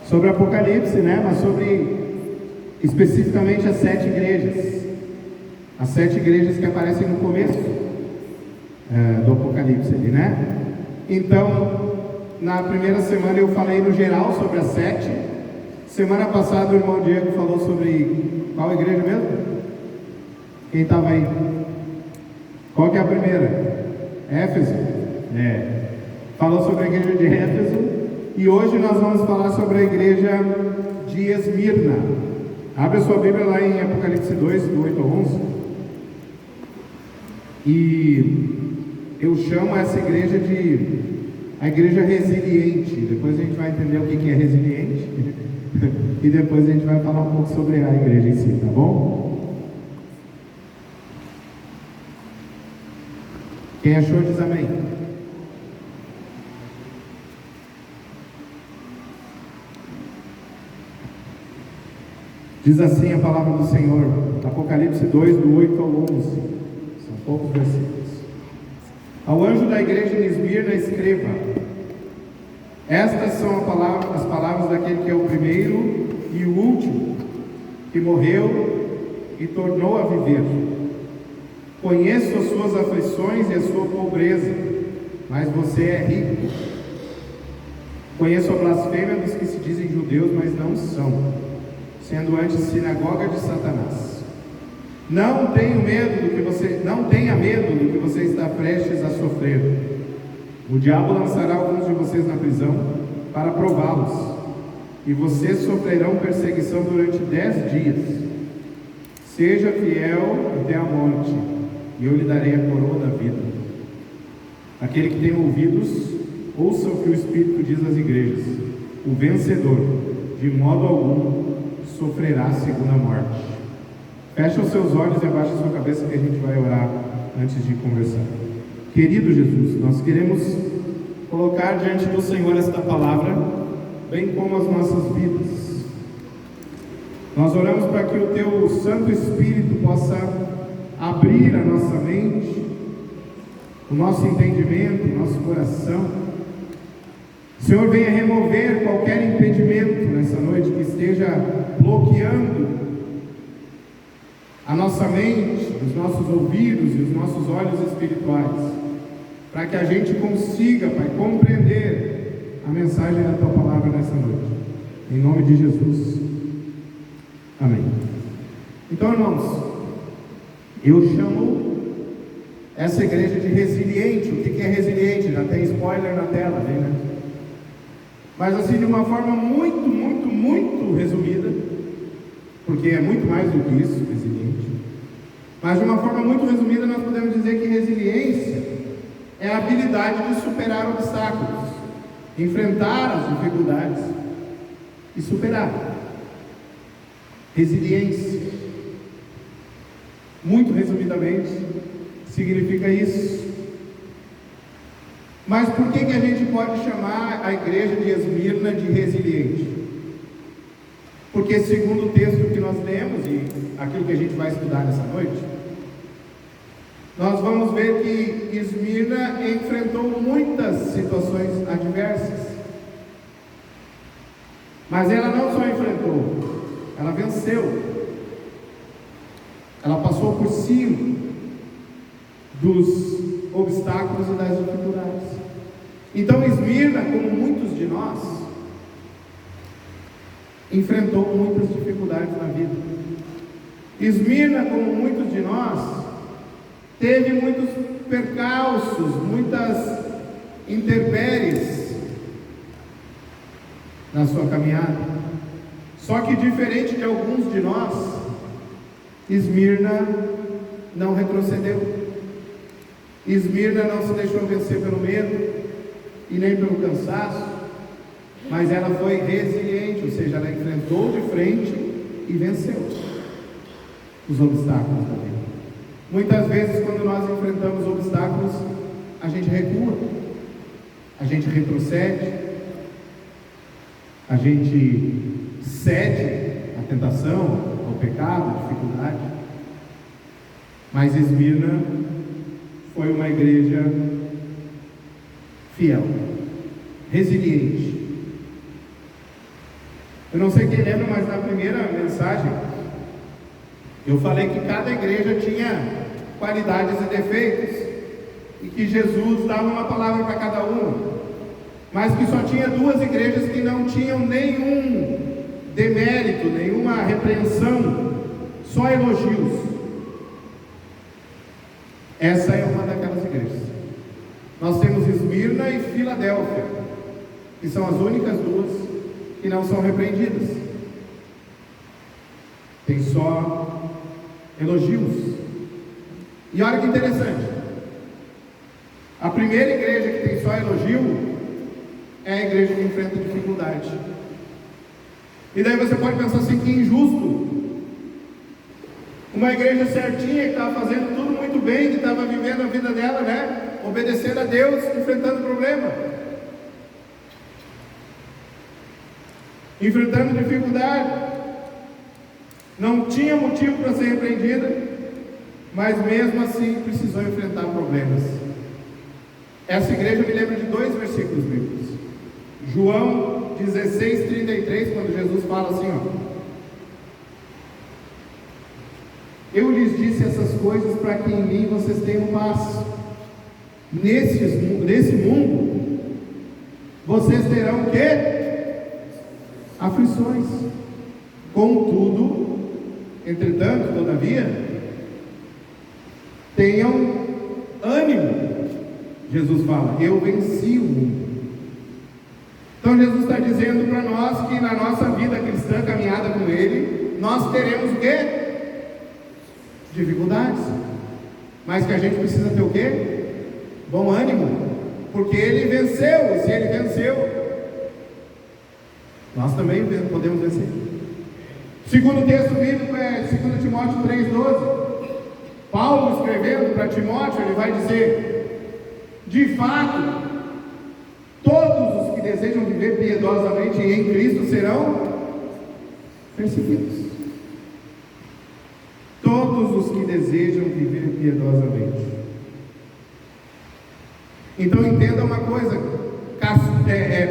sobre Apocalipse, né? Mas sobre especificamente as 7 igrejas. As 7 igrejas que aparecem no começo do Apocalipse ali, né? Então, na primeira semana eu falei no geral sobre as 7. Semana passada o irmão Diego falou sobre qual igreja mesmo? Quem estava aí? Qual que é a primeira? Éfeso? Falou sobre a igreja de Éfeso. E hoje nós vamos falar sobre a igreja de Esmirna. Abre a sua Bíblia lá em Apocalipse 2, do 8 ao 11. E eu chamo essa igreja de a igreja resiliente. Depois a gente vai entender o que é resiliente. E depois a gente vai falar um pouco sobre a igreja em si, tá bom? Quem achou diz amém. Diz assim a palavra do Senhor, Apocalipse 2, do 8 ao 11. São poucos versículos. Ao anjo da igreja de Esmirna escreva: estas são as palavras daquele que é o primeiro e o último, que morreu e tornou a viver. Conheço as suas aflições e a sua pobreza, mas você é rico. Conheço a blasfêmia dos que se dizem judeus, mas não são, sendo antes sinagoga de Satanás. Não tenha medo do que você está prestes a sofrer. O diabo lançará alguns de vocês na prisão para prová-los, e vocês sofrerão perseguição durante 10 dias. Seja fiel até a morte, e eu lhe darei a coroa da vida. Aquele que tem ouvidos, ouça o que o Espírito diz às igrejas. O vencedor, de modo algum, sofrerá a segunda morte. Feche os seus olhos e abaixe a sua cabeça, que a gente vai orar antes de conversar. Querido Jesus, nós queremos colocar diante do Senhor esta palavra, bem como as nossas vidas. Nós oramos para que o Teu Santo Espírito possa abrir a nossa mente, o nosso entendimento, o nosso coração. O Senhor venha remover qualquer impedimento nessa noite que esteja bloqueando a nossa mente, os nossos ouvidos e os nossos olhos espirituais, para que a gente consiga, Pai, compreender a mensagem da Tua palavra nessa noite. Em nome de Jesus. Amém. Então, irmãos, eu chamo essa igreja de resiliente. O que é resiliente? Já tem spoiler na tela ali, né? Mas assim, de uma forma muito resumida, porque é muito mais do que isso, resiliente. Mas de uma forma muito resumida, nós podemos dizer que resiliência é a habilidade de superar obstáculos, enfrentar as dificuldades e superar. Resiliência, muito resumidamente, significa isso. Mas por que a gente pode chamar a igreja de Esmirna de resiliente? Porque segundo o texto que nós lemos e aquilo que a gente vai estudar nessa noite, nós vamos ver que Esmirna enfrentou muitas situações adversas. Mas ela não só enfrentou, ela venceu. Ela passou por cima dos obstáculos e das dificuldades. Então Esmirna, como muitos de nós, enfrentou muitas dificuldades na vida. Esmirna, como muitos de nós, teve muitos percalços, muitas intempéries na sua caminhada. Só que diferente de alguns de nós, Esmirna não retrocedeu. Esmirna não se deixou vencer pelo medo e nem pelo cansaço, mas ela foi resiliente, ou seja, ela enfrentou de frente e venceu os obstáculos da vida. Muitas vezes, quando nós enfrentamos obstáculos, a gente recua, a gente retrocede, a gente cede à tentação, ao pecado, à dificuldade. Mas Esmirna foi uma igreja fiel, resiliente. Eu não sei quem lembra, mas na primeira mensagem eu falei que cada igreja tinha qualidades e defeitos e que Jesus dava uma palavra para cada uma, mas que só tinha duas igrejas que não tinham nenhum demérito, nenhuma repreensão, só elogios. Essa é uma daquelas igrejas. Nós temos Esmirna e Filadélfia, que são as únicas duas que não são repreendidas. Tem só elogios. E olha que interessante. A primeira igreja que tem só elogio é a igreja que enfrenta dificuldade. E daí você pode pensar assim, que injusto. Uma igreja certinha, que estava fazendo tudo muito bem, que estava vivendo a vida dela, né? Obedecendo a Deus, enfrentando problema, enfrentando dificuldade, não tinha motivo para ser repreendida, mas mesmo assim precisou enfrentar problemas. Essa igreja me lembra de dois versículos bíblicos. João 16:33, quando Jesus fala assim, eu lhes disse essas coisas para que em mim vocês tenham paz. Nesse mundo vocês terão o quê? Aflições. Contudo, entretanto, todavia, tenham ânimo. Jesus fala, eu venci o mundo. Então Jesus está dizendo para nós que na nossa vida cristã, caminhada com Ele, nós teremos o quê? Dificuldades, mas que a gente precisa ter o quê? Bom ânimo, porque Ele venceu, e se Ele venceu, nós também podemos vencer. Segundo texto bíblico é 2 Timóteo 3,12. Paulo escrevendo para Timóteo, ele vai dizer, de fato, todos os que desejam viver piedosamente em Cristo serão perseguidos. Todos os que desejam viver piedosamente. Então entenda uma coisa,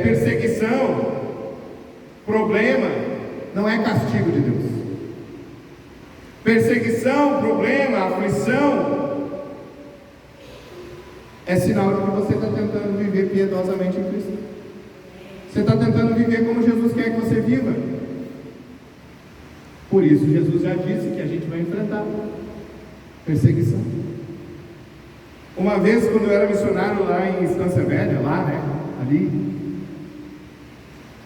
perseguição, problema, não é castigo de Deus. Perseguição, problema, aflição, é sinal de que você está tentando viver piedosamente em Cristo. Você está tentando viver como Jesus quer que você viva. Por isso Jesus já disse que a gente vai enfrentar perseguição. Uma vez, quando eu era missionário lá em Estância Velha, ali,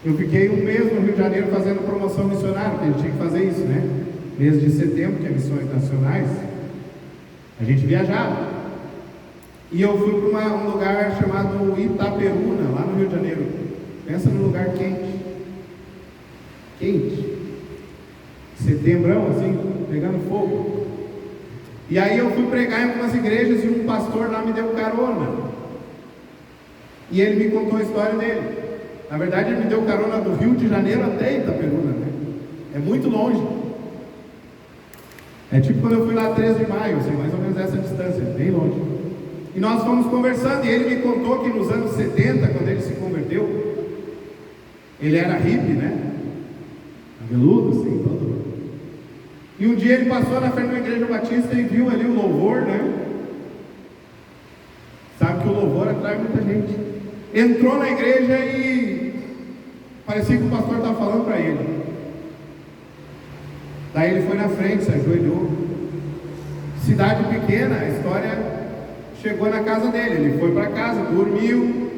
eu fiquei um mês no Rio de Janeiro fazendo promoção missionária, porque a gente tinha que fazer isso, né? Mês de setembro, que é missões nacionais, a gente viajava. E eu fui para um lugar chamado Itaperuna, lá no Rio de Janeiro. Pensa num lugar quente. Quente. Setembrão, assim, pegando fogo. E aí eu fui pregar em algumas igrejas e um pastor lá me deu carona. E ele me contou a história dele. Na verdade, ele me deu carona do Rio de Janeiro até Itaperuna, né? É muito longe. É tipo quando eu fui lá 13 de maio, assim, mais ou menos essa distância, bem longe. E nós fomos conversando e ele me contou que nos anos 70, quando ele se converteu, ele era hippie, né? Cabeludo, assim, todo. E um dia ele passou na frente de uma igreja batista e viu ali o louvor, né? Sabe que o louvor atrai muita gente. Entrou na igreja e parecia que o pastor estava falando para ele. Daí ele foi na frente, se ajoelhou. Cidade pequena, a história chegou na casa dele. Ele foi para casa, dormiu.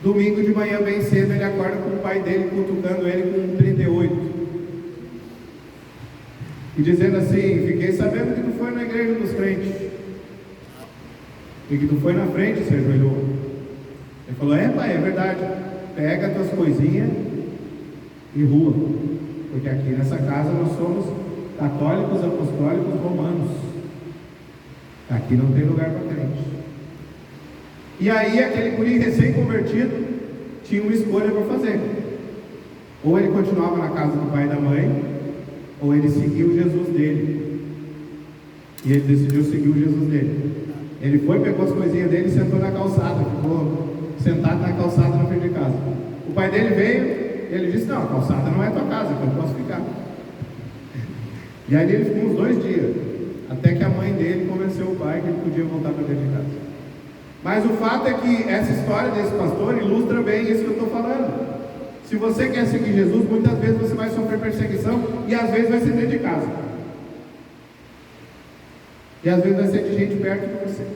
Domingo de manhã, bem cedo, ele acorda com o pai dele cutucando ele com 38. E dizendo assim, fiquei sabendo que tu foi na igreja dos crentes. E que tu foi na frente, se ajoelhou. Ele falou, pai, é verdade. Pega tuas coisinhas e rua. Porque aqui nessa casa nós somos católicos, apostólicos, romanos. Aqui não tem lugar para crente. E aí aquele guri recém-convertido tinha uma escolha para fazer. Ou ele continuava na casa do pai e da mãe, ou ele seguiu o Jesus dele. E ele decidiu seguir o Jesus dele. Ele foi, pegou as coisinhas dele e sentou na calçada. Ficou sentado na calçada na frente de casa. O pai dele veio, Ele disse: não, a calçada não é tua casa, então eu posso ficar. E aí ele ficou uns 2 dias, até que a mãe dele convenceu o pai que ele podia voltar para dentro de casa. Mas o fato é que essa história desse pastor ilustra bem isso que eu estou falando. Se você quer seguir Jesus, muitas vezes você vai sofrer perseguição, e às vezes vai ser dentro de casa, e às vezes vai ser de gente perto de você,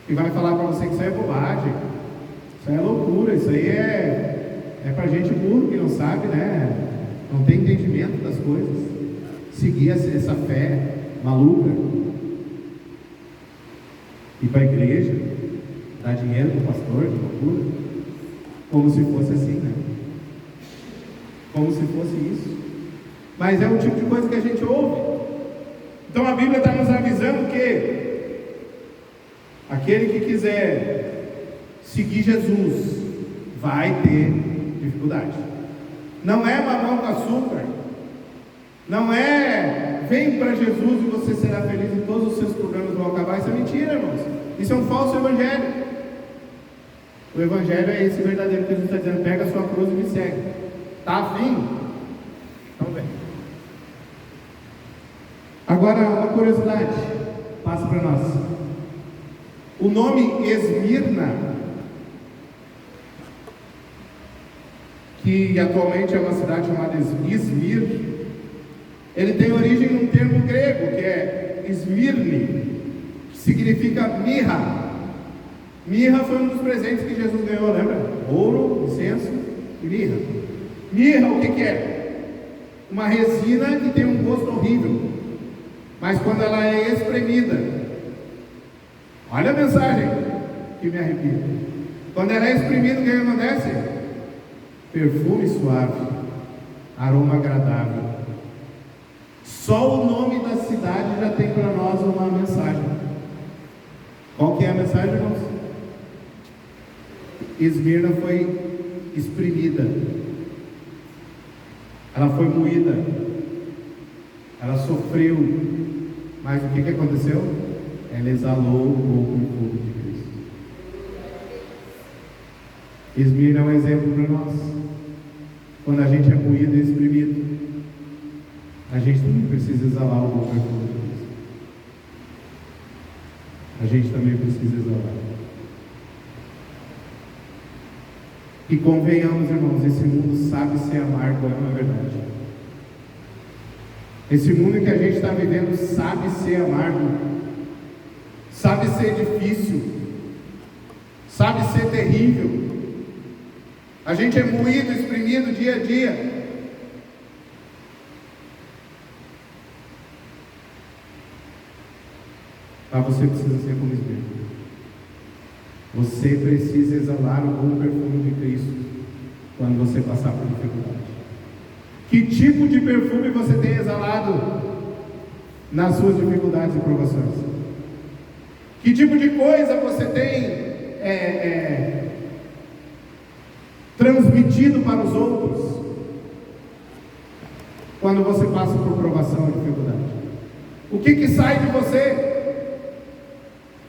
que vai falar para você que isso aí é bobagem, isso aí é loucura, isso aí é para gente burro que não sabe, né? Não tem entendimento das coisas. Seguir essa fé maluca, ir para a igreja, dar dinheiro para o pastor, que loucura, como se fosse assim, né? Como se fosse isso. Mas é o tipo de coisa que a gente ouve. Então a Bíblia está nos avisando que aquele que quiser seguir Jesus vai ter dificuldade. Não é mamão com açúcar, não é vem para Jesus e você será feliz e todos os seus problemas vão acabar. Isso é mentira, irmãos. Isso é um falso evangelho. O evangelho é esse verdadeiro que Jesus está dizendo: pega a sua cruz e me segue. Está afim? Então vem. Agora uma curiosidade, passa para nós. O nome Esmirna, que atualmente é uma cidade chamada Izmir, ele tem origem num termo grego que é Esmirne, que significa mirra. Mirra foi um dos presentes que Jesus ganhou, lembra? Ouro, incenso e mirra. Mirra, o que é? Uma resina que tem um gosto horrível, mas quando ela é espremida, olha a mensagem que me arrepia. Quando ela é espremida, o que acontece? Perfume suave, aroma agradável. Só o nome da cidade já tem para nós uma mensagem. Qual que é a mensagem, irmãos? Esmirna foi espremida, ela foi moída, ela sofreu, mas o que aconteceu? Ela exalou um pouco do fogo de Cristo. Esmirna é um exemplo para nós. Quando a gente é moído e espremido, a gente também precisa exalar o pouco do fogo de Cristo. A gente também precisa exalar. E convenhamos, irmãos, esse mundo sabe ser amargo, não é verdade? Esse mundo que a gente está vivendo sabe ser amargo, sabe ser difícil, sabe ser terrível. A gente é moído, exprimido dia a dia. Mas você precisa ser como Esmirna. Você precisa exalar o bom perfume de Cristo quando você passar por dificuldade. Que tipo de perfume você tem exalado nas suas dificuldades e provações? Que tipo de coisa você tem transmitido para os outros quando você passa por provação e dificuldade? O que sai de você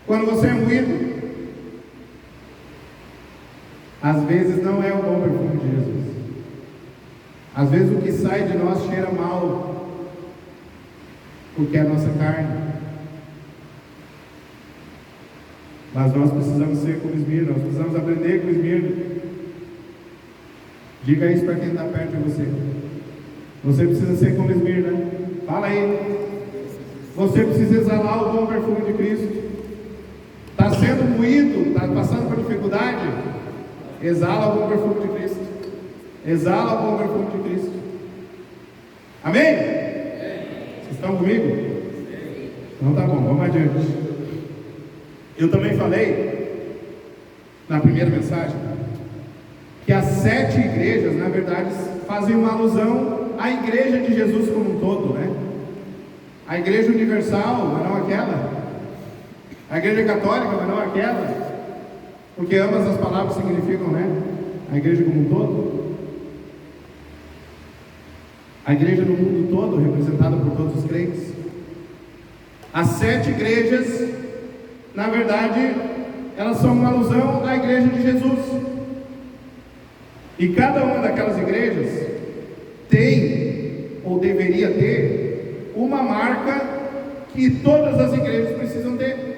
quando você é moído? Às vezes não é o bom perfume de Jesus. Às vezes o que sai de nós cheira mal, porque é a nossa carne. Mas nós precisamos ser como Esmirna, nós precisamos aprender com Esmirna. Diga isso para quem está perto de você. Você precisa ser como Esmirna. Fala aí. Você precisa exalar o bom perfume de Cristo. Está sendo moído, está passando por dificuldade? Exala o bom perfume de Cristo. Exala o bom perfume de Cristo. Amém? Vocês estão comigo? Então tá bom, vamos adiante. Eu também falei na primeira mensagem que as 7 igrejas, na verdade, fazem uma alusão à igreja de Jesus como um todo, né? A igreja universal, mas não aquela. A igreja católica, mas não aquela. Porque ambas as palavras significam, né? A igreja como um todo. A igreja no mundo todo, representada por todos os crentes. As 7 igrejas, na verdade, elas são uma alusão à igreja de Jesus. E cada uma daquelas igrejas tem, ou deveria ter, uma marca que todas as igrejas precisam ter.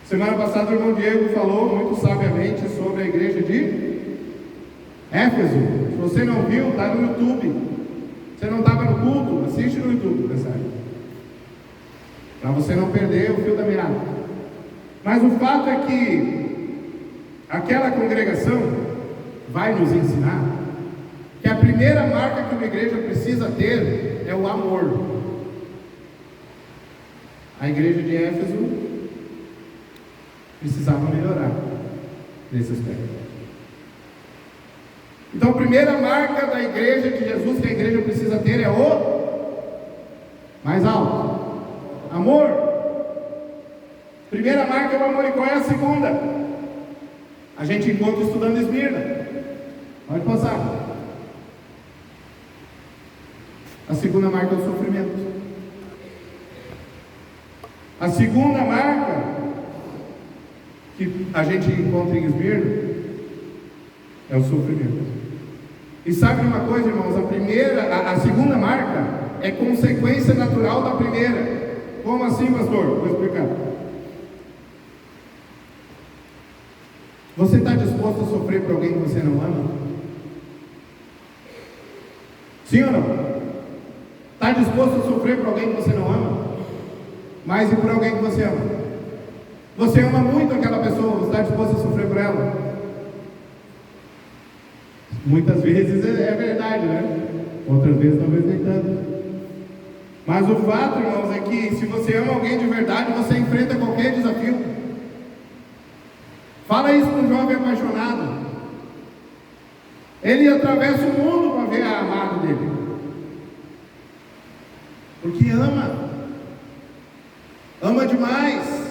Semana passada o irmão Diego falou muito sabiamente sobre a igreja de Éfeso. Se você não viu, está no YouTube. Você não estava no culto? Assiste no YouTube, pessoal, para você não perder o fio da meada. Mas o fato é que aquela congregação vai nos ensinar que a primeira marca que uma igreja precisa ter é o amor. A igreja de Éfeso precisava melhorar nesse aspecto. Então a primeira marca da igreja de Jesus que a igreja precisa ter é o mais alto, amor. Primeira marca é o amor. E qual é a segunda? A gente encontra estudando Esmirna. Pode passar. A segunda marca é o sofrimento. A segunda marca que a gente encontra em Esmirna é o sofrimento. E sabe uma coisa, irmãos? A segunda marca é consequência natural da primeira. Como assim, pastor? Vou explicar. Você está disposto a sofrer por alguém que você não ama? Sim ou não? Está disposto a sofrer por alguém que você não ama? Mas e por alguém que você ama? Você ama muito aquela pessoa, você está disposto a sofrer por ela? Muitas vezes é verdade, né? Outras vezes talvez nem tanto. Mas o fato, irmãos, é que se você ama alguém de verdade, você enfrenta qualquer desafio. Fala isso para um jovem apaixonado. Ele atravessa o mundo para ver a amada dele, porque ama demais.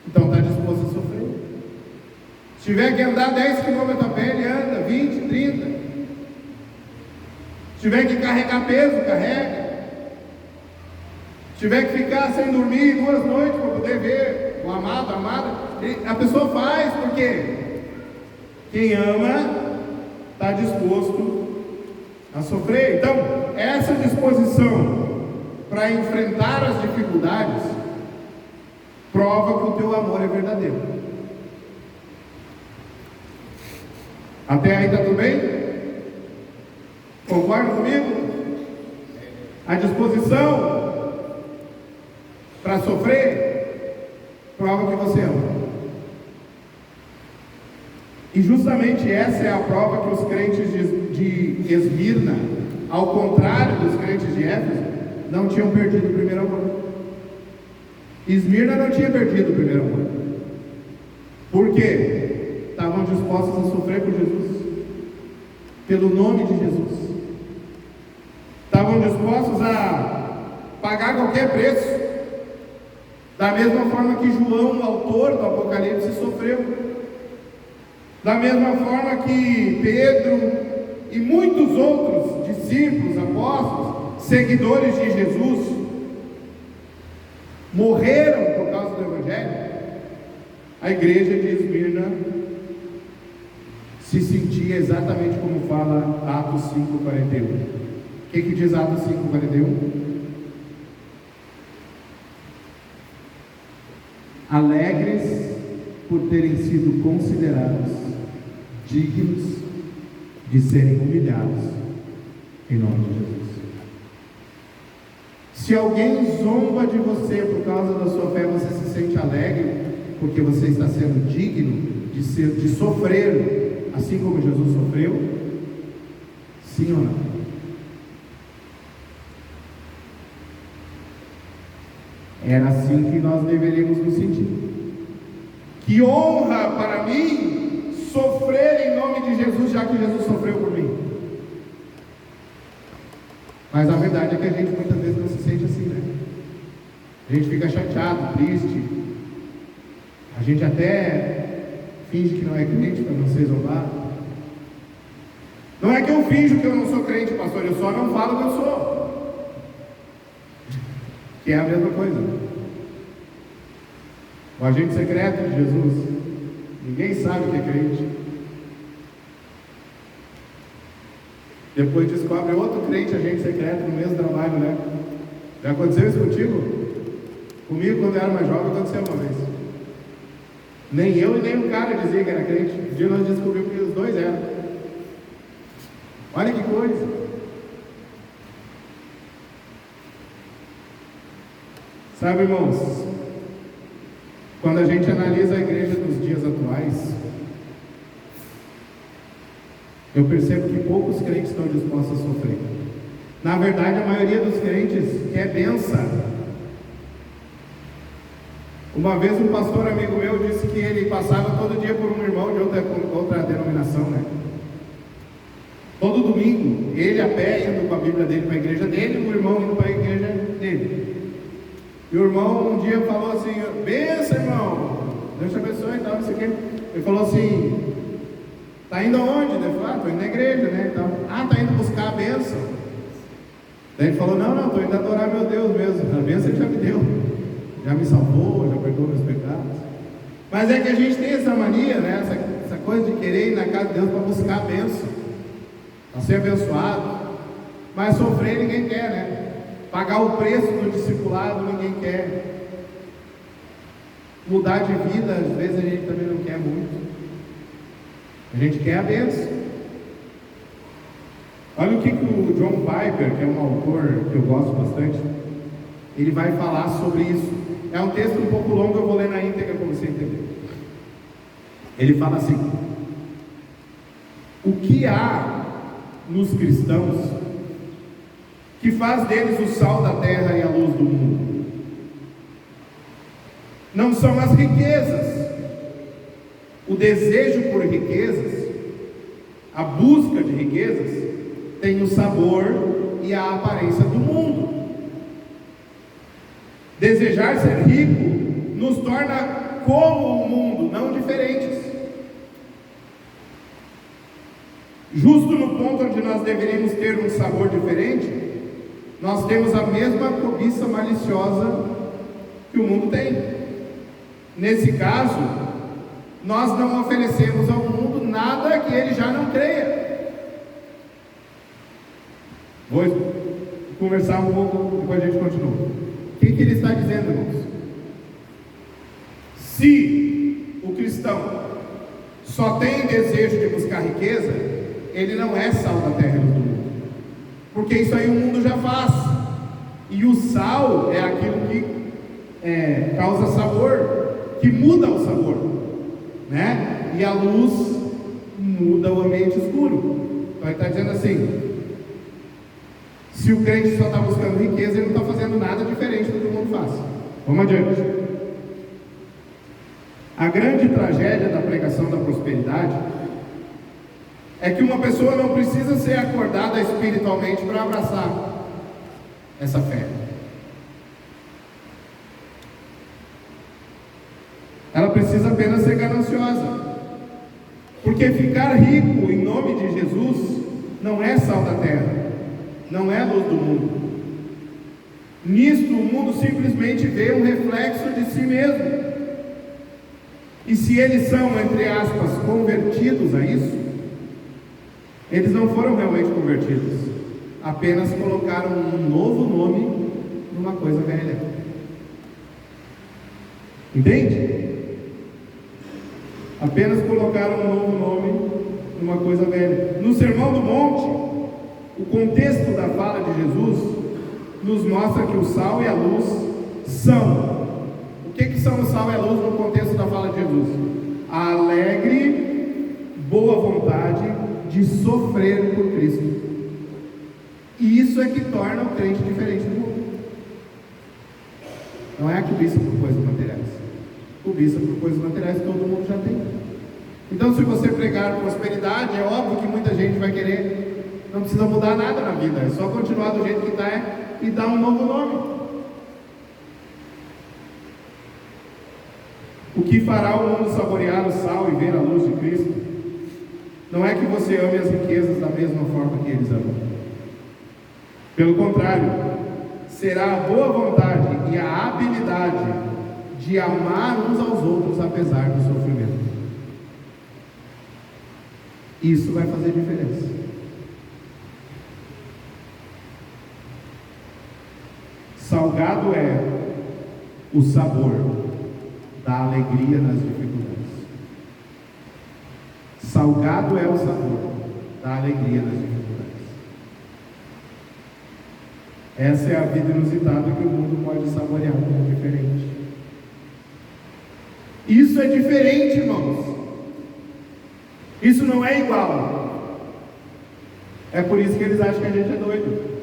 Então está disposto a sofrer. Se tiver que andar 10 km a pé, ele anda 20, 30. Se tiver que carregar peso, carrega. Se tiver que ficar sem dormir 2 noites para poder ver o amado, a amada, a pessoa faz, porque quem ama está disposto a sofrer. Então, essa disposição para enfrentar as dificuldades prova que o teu amor é verdadeiro. Até aí está tudo bem? Concorda comigo? A disposição para sofrer prova que você ama. E justamente essa é a prova que os crentes de Esmirna, ao contrário dos crentes de Éfeso, não tinham perdido o primeiro amor. Esmirna não tinha perdido o primeiro amor. Por quê? Estavam dispostos a sofrer por Jesus, pelo nome de Jesus. Estavam dispostos a pagar qualquer preço, da mesma forma que João, o autor do Apocalipse, sofreu. Da mesma forma que Pedro e muitos outros discípulos, apóstolos, seguidores de Jesus, morreram por causa do Evangelho, a igreja de Esmirna se sentia exatamente como fala Atos 5,41. O que diz Atos 5,41? Alegres por terem sido considerados dignos de serem humilhados em nome de Jesus. Se alguém zomba de você por causa da sua fé, você se sente alegre porque você está sendo digno de sofrer assim como Jesus sofreu? Sim ou não? Era assim que nós deveríamos nos sentir. Que honra para mim sofrer em nome de Jesus, já que Jesus sofreu por mim. Mas a verdade é que a gente muitas vezes não se sente assim, né? A gente fica chateado, triste. A gente até finge que não é crente para não ser zombado. Não é que eu finjo que eu não sou crente, pastor, eu só não falo que eu sou. Que é a mesma coisa. O agente secreto de Jesus Ninguém sabe o que é crente. Depois descobre outro crente, agente secreto, no mesmo trabalho, né? Já aconteceu isso contigo? Comigo, quando eu era mais jovem, aconteceu uma vez. Nem eu e nem o cara dizia que era crente. Um dia nós descobrimos que os dois eram. Olha que coisa. Sabe, irmãos, quando a gente analisa a igreja dos dias atuais, eu percebo que poucos crentes estão dispostos a sofrer. Na verdade, a maioria dos crentes quer benção. Uma vez um pastor amigo meu disse que ele passava todo dia por um irmão de outra denominação, né? Todo domingo, ele a pé indo com a Bíblia dele para a igreja dele, e o irmão indo para a igreja dele. E o irmão um dia falou assim: benção, irmão, Deus te abençoe e tal, isso aqui. Ele falou assim: tá indo aonde? Ele falou: tô indo na igreja, né? Então, tá indo buscar a bênção. Daí ele falou: não, tô indo adorar meu Deus mesmo. A bênção ele já me deu, já me salvou, já perdoou meus pecados. Mas é que a gente tem essa mania, né? Essa coisa de querer ir na casa de Deus para buscar a bênção, para ser abençoado. Mas sofrer ninguém quer, né? Pagar o preço do discipulado ninguém quer. Mudar de vida, às vezes a gente também não quer muito. A gente quer a bênção. Olha o que o John Piper, que é um autor que eu gosto bastante, ele vai falar sobre isso. É um texto um pouco longo, eu vou ler na íntegra para você entender. Ele fala assim: o que há nos cristãos que faz deles o sal da terra e a luz do mundo? Não são as riquezas. O desejo por riquezas, a busca de riquezas, tem o sabor e a aparência do mundo. Desejar ser rico nos torna como o mundo, não diferentes. Justo no ponto onde nós deveríamos ter um sabor diferente, nós temos a mesma cobiça maliciosa que o mundo tem. Nesse caso, nós não oferecemos ao mundo nada que ele já não creia. Vou conversar um pouco, depois a gente continua. O que ele está dizendo, irmãos? Se o cristão só tem desejo de buscar riqueza, ele não é sal da terra e luz do mundo, porque isso aí o mundo já faz. E o sal é aquilo que causa sabor, que muda o sabor, né? E a luz muda o ambiente escuro. Então ele está dizendo assim: se o crente só está buscando riqueza, ele não está fazendo nada diferente do que o mundo faz. Vamos adiante. A grande tragédia da pregação da prosperidade é que uma pessoa não precisa ser acordada espiritualmente para abraçar essa fé. Ela precisa apenas ser gananciosa, porque ficar rico em nome de Jesus não é sal da terra, não é luz do mundo. Nisto o mundo simplesmente vê um reflexo de si mesmo. E se eles são, entre aspas, convertidos a isso, eles não foram realmente convertidos, apenas colocaram um novo nome numa coisa velha. Entende? Apenas colocaram um novo nome numa coisa velha. No Sermão do Monte, o contexto da fala de Jesus nos mostra que o sal e a luz são. O que são o sal e a luz no contexto da fala de Jesus? A alegre, boa vontade de sofrer por Cristo. E isso é que torna o crente diferente do mundo. Não é a cobiça por coisas materiais. Cobiça por coisas materiais todo mundo já tem. Então, se você pregar prosperidade, é óbvio que muita gente vai querer. Não precisa mudar nada na vida, é só continuar do jeito que está e dar um novo nome. O que fará o mundo saborear o sal e ver a luz de Cristo não é que você ame as riquezas da mesma forma que eles amam. Pelo contrário, será a boa vontade e a habilidade de amar uns aos outros apesar do sofrimento. Isso vai fazer diferença. Salgado é o sabor da alegria nas dificuldades. Salgado é o sabor da alegria nas dificuldades. Essa é a vida inusitada que o mundo pode saborear como diferente. Isso é diferente, irmãos. Isso não é igual. É por isso que eles acham que a gente é doido.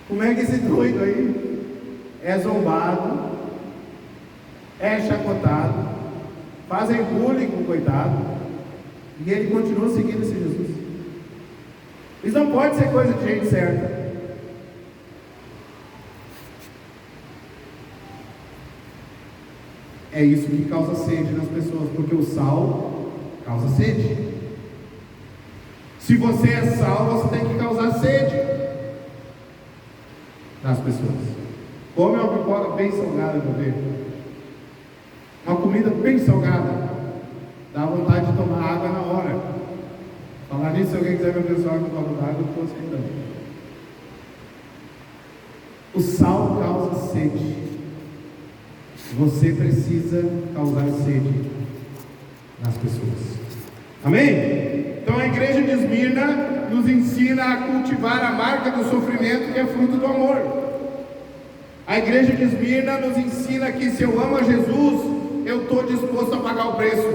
Como é que esse doido aí é zombado, é chacotado, fazem bullying com o coitado, e ele continua seguindo esse Jesus? Isso não pode ser coisa de gente certa. É isso que causa sede nas pessoas, porque o sal causa sede. Se você é sal, você tem que causar sede nas pessoas. Come uma pipoca bem salgada, meu ver. Uma comida bem salgada, dá vontade de tomar água na hora. Falar nisso, se alguém quiser me abençoar com um copo d'água, eu estou aceitando. O sal causa sede. Você precisa causar sede nas pessoas. Amém? Então a igreja de Esmirna nos ensina a cultivar a marca do sofrimento, que é fruto do amor. A igreja de Esmirna nos ensina que se eu amo a Jesus, eu estou disposto a pagar o preço.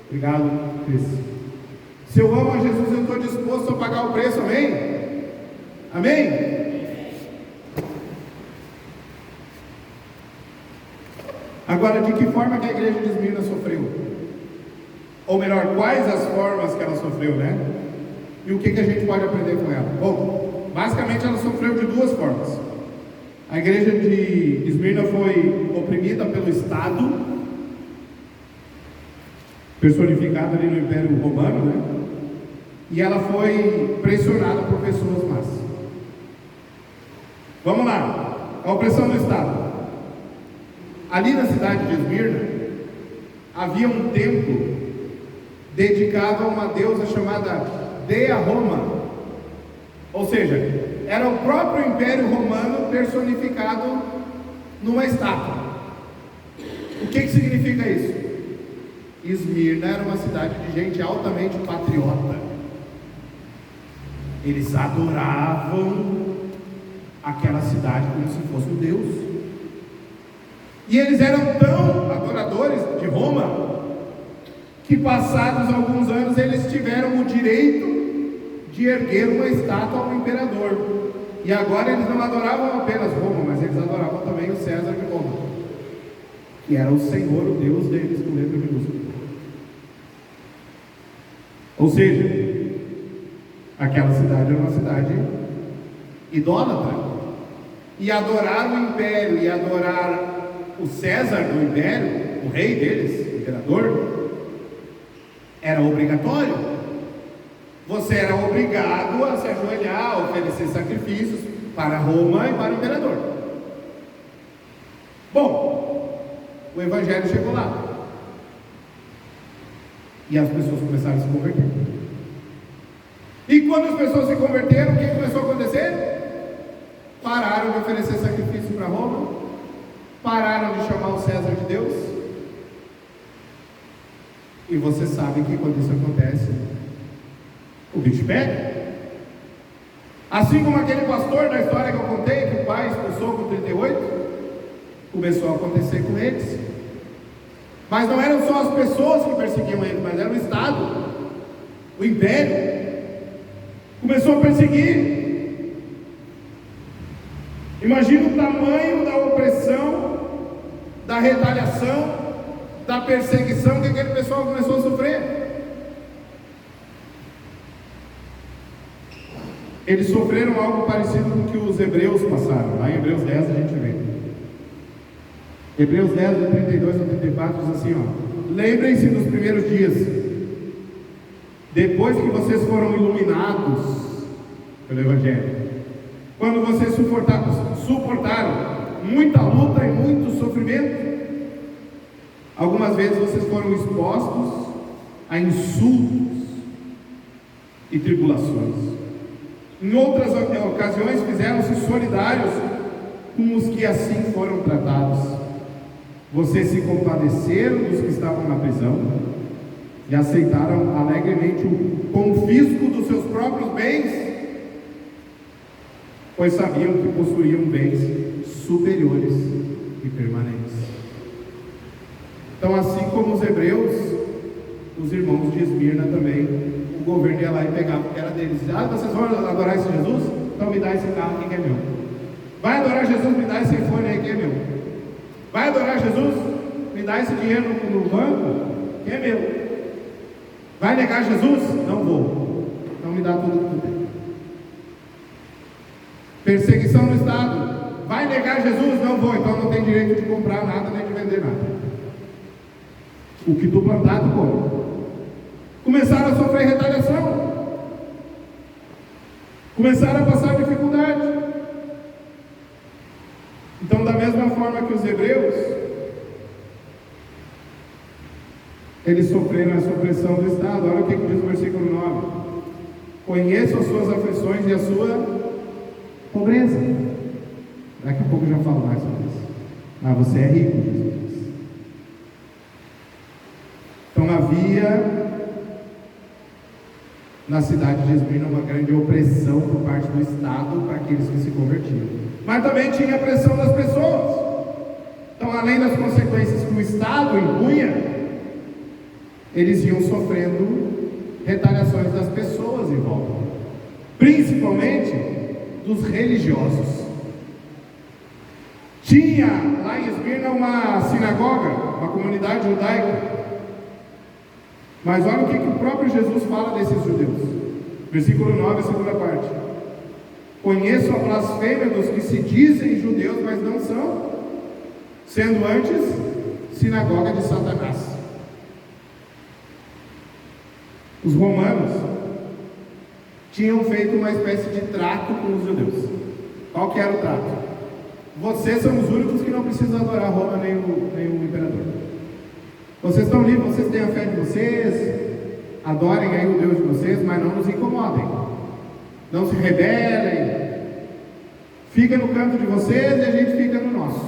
Obrigado, Cris. Se eu amo a Jesus, eu estou disposto a pagar o preço. Amém? Amém? Agora, de que forma que a igreja de Esmirna sofreu? Ou melhor, quais as formas que ela sofreu, né? E o que a gente pode aprender com ela? Bom, basicamente ela sofreu de duas formas. A igreja de Esmirna foi oprimida pelo Estado, personificado ali no Império Romano, né? E ela foi pressionada por pessoas más. Vamos lá, a opressão do Estado. Ali na cidade de Esmirna havia um templo dedicado a uma deusa chamada Dea Roma, ou seja, era o próprio Império Romano personificado numa estátua. O que significa isso? Esmirna era uma cidade de gente altamente patriota. Eles adoravam aquela cidade como se fosse um deus. E eles eram tão adoradores de Roma, que passados alguns anos eles tiveram o direito de erguer uma estátua ao imperador. E agora eles não adoravam apenas Roma, mas eles adoravam também o César de Roma, que era o Senhor, o Deus deles, com letra minúscula. Ou seja, aquela cidade era uma cidade idólatra. E adorar o império e adorar o César do império, o rei deles, o imperador, era obrigatório. Você era obrigado a se ajoelhar, a oferecer sacrifícios para Roma e para o imperador. Bom, o evangelho chegou lá e as pessoas começaram a se converter. E quando as pessoas se converteram, o que começou a acontecer? Pararam de oferecer sacrifício para Roma, pararam de chamar o César de Deus. E você sabe que quando isso acontece, o bicho pega. Assim como aquele pastor da história que eu contei, que o pai expulsou com 38, começou a acontecer com eles. Mas não eram só as pessoas que perseguiam ele, mas era o Estado, o Império. Começou a perseguir. Imagina o tamanho da opressão, da retaliação, da perseguição que aquele pessoal começou a sofrer. Eles sofreram algo parecido com o que os hebreus passaram. Lá em Hebreus 10 a gente vê. Hebreus 10, do 32 ao 34 diz assim, ó: lembrem-se dos primeiros dias, depois que vocês foram iluminados pelo Evangelho, quando vocês suportaram muita luta e muito sofrimento. Algumas vezes vocês foram expostos a insultos e tribulações. Em outras ocasiões fizeram-se solidários com os que assim foram tratados. Vocês se compadeceram dos que estavam na prisão e aceitaram alegremente o confisco dos seus próprios bens, pois sabiam que possuíam bens superiores e permanentes. Então, assim como os hebreus, os irmãos de Esmirna também, o governo ia lá e pegava o que era deles. Vocês vão adorar esse Jesus? Então me dá esse carro aqui que é meu. Vai adorar Jesus? Me dá esse iPhone aí que é meu. Vai adorar Jesus? Me dá esse dinheiro no banco que é meu. Vai negar Jesus? Não vou. Então me dá tudo que tu tem. Perseguição no Estado. Vai negar Jesus? Não vou. Então não tem direito de comprar nada nem de vender nada. O que tu plantar, tu come. Começaram a sofrer retaliação. Começaram a passar dificuldade. Então, da mesma forma que os hebreus, eles sofreram essa opressão do Estado. Olha o que diz o versículo 9: conheço as suas aflições e a sua pobreza. Daqui a pouco eu já falo mais sobre isso. Mas você é rico, Jesus diz. Então havia na cidade de Esmirna uma grande opressão por parte do Estado para aqueles que se convertiam. Mas também tinha a pressão das pessoas. Então, além das consequências que o Estado impunha, eles iam sofrendo retaliações das pessoas em volta, principalmente dos religiosos. Tinha lá em Esmirna uma sinagoga, uma comunidade judaica. Mas olha o que o próprio Jesus fala desses judeus. Versículo 9, a segunda parte: conheço a blasfêmia dos que se dizem judeus, mas não são, sendo antes sinagoga de Satanás. Os romanos tinham feito uma espécie de trato com os judeus. Qual que era o trato? Vocês são os únicos que não precisam adorar Roma nem o imperador. Vocês estão livres, vocês têm a fé de vocês, adorem aí o Deus de vocês, mas não nos incomodem, não se rebelem, fica no canto de vocês e a gente fica no nosso.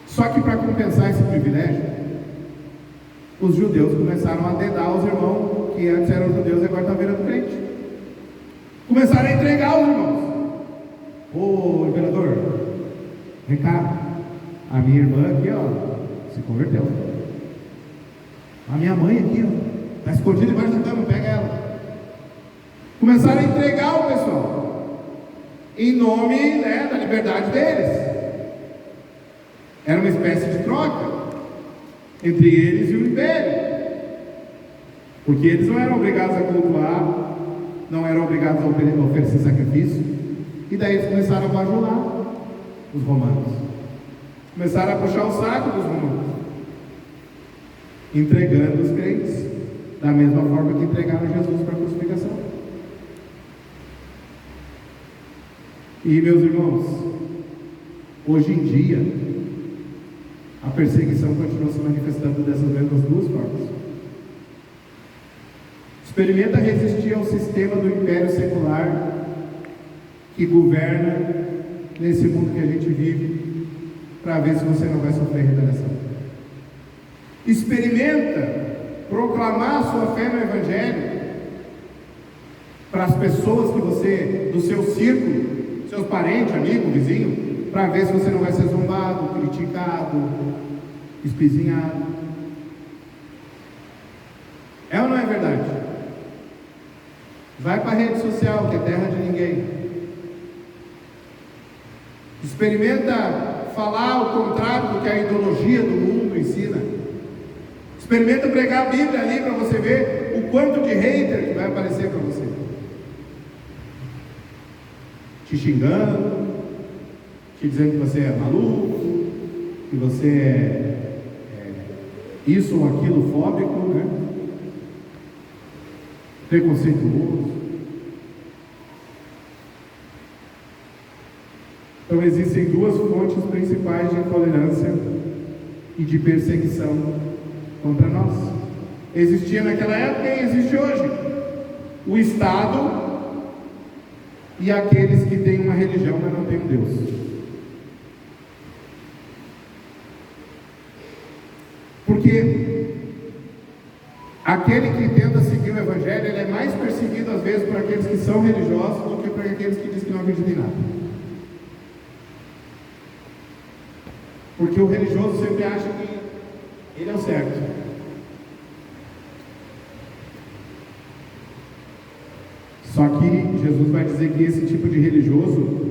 Só que para compensar esse privilégio, os judeus começaram a dedar os irmãos que antes eram judeus e agora estão virando crente. Começaram a entregar os irmãos. Ô imperador, vem cá, a minha irmã aqui, ó, se converteu. A minha mãe aqui, ó, está escondida debaixo da cama, pega ela. Começaram a entregar o pessoal, em nome, da liberdade deles. Era uma espécie de troca entre eles e o império, porque eles não eram obrigados a cultuar, não eram obrigados a oferecer sacrifício, e daí eles começaram a bajular os romanos, começaram a puxar o saco dos romanos, entregando os crentes, da mesma forma que entregaram Jesus para a crucificação. E meus irmãos, hoje em dia, a perseguição continua se manifestando dessas mesmas duas formas. Experimenta resistir ao sistema do império secular que governa nesse mundo que a gente vive, para ver se você não vai sofrer retaliação. Experimenta proclamar a sua fé no Evangelho para as pessoas que você, do seu círculo, seus parentes, amigos, vizinhos, para ver se você não vai ser zombado, criticado, espizinhado. É ou não é verdade? Vai para a rede social, que é terra de ninguém. Experimenta falar o contrário do que a ideologia do mundo ensina. Experimenta pregar a Bíblia ali para você ver o quanto de hater que vai aparecer para você, te xingando, te dizendo que você é maluco, que você é isso ou aquilo fóbico, né? Preconceituoso. Então existem duas fontes principais de intolerância e de perseguição contra nós. Existia naquela época e existe hoje o Estado e aqueles que têm uma religião, mas não têm um Deus. Porque aquele que tenta seguir o Evangelho, ele é mais perseguido às vezes por aqueles que são religiosos do que por aqueles que dizem que não acreditam em nada. Porque o religioso sempre acha que ele é o certo. Só que Jesus vai dizer que esse tipo de religioso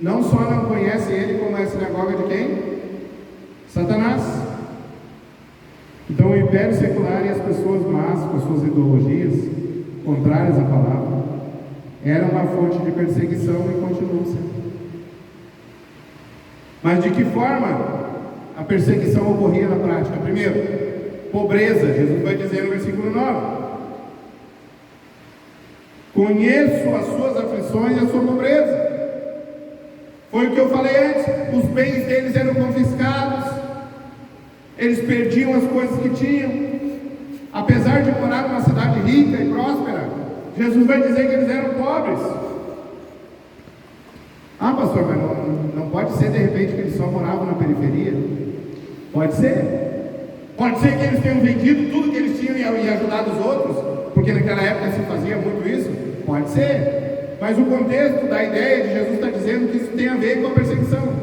não só não conhece ele, como é a sinagoga de quem? Satanás. Então o império secular e as pessoas más, com suas ideologias contrárias à palavra, eram uma fonte de perseguição e continuam sendo. Mas de que forma a perseguição ocorria na prática? Primeiro, pobreza. Jesus vai dizer no versículo 9: conheço as suas aflições e a sua pobreza. Foi o que eu falei antes: os bens deles eram confiscados, eles perdiam as coisas que tinham. Apesar de morar numa cidade rica e próspera, Jesus vai dizer que eles eram pobres. Ah, pastor, mas não pode ser de repente que eles só moravam na periferia? Pode ser. Pode ser que eles tenham vendido tudo que eles tinham e ajudado os outros, porque naquela época se fazia muito isso. Pode ser. Mas o contexto da ideia de Jesus está dizendo que isso tem a ver com a perseguição.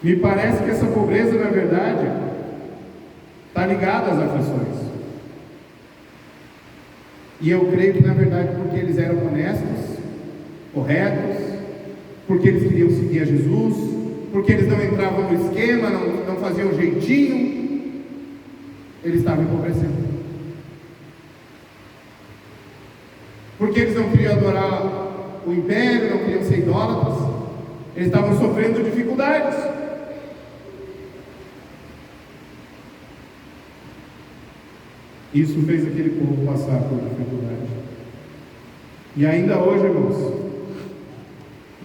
Me parece que essa pobreza, na verdade, está ligada às aflições. E eu creio que, na verdade, porque eles eram honestos, corretos, porque eles queriam seguir a Jesus, porque eles não entravam no esquema, não faziam jeitinho, eles estavam empobrecendo. Porque eles não queriam adorar o império, não queriam ser idólatras, eles estavam sofrendo dificuldades. Isso fez aquele povo passar por dificuldade. E ainda hoje, irmãos,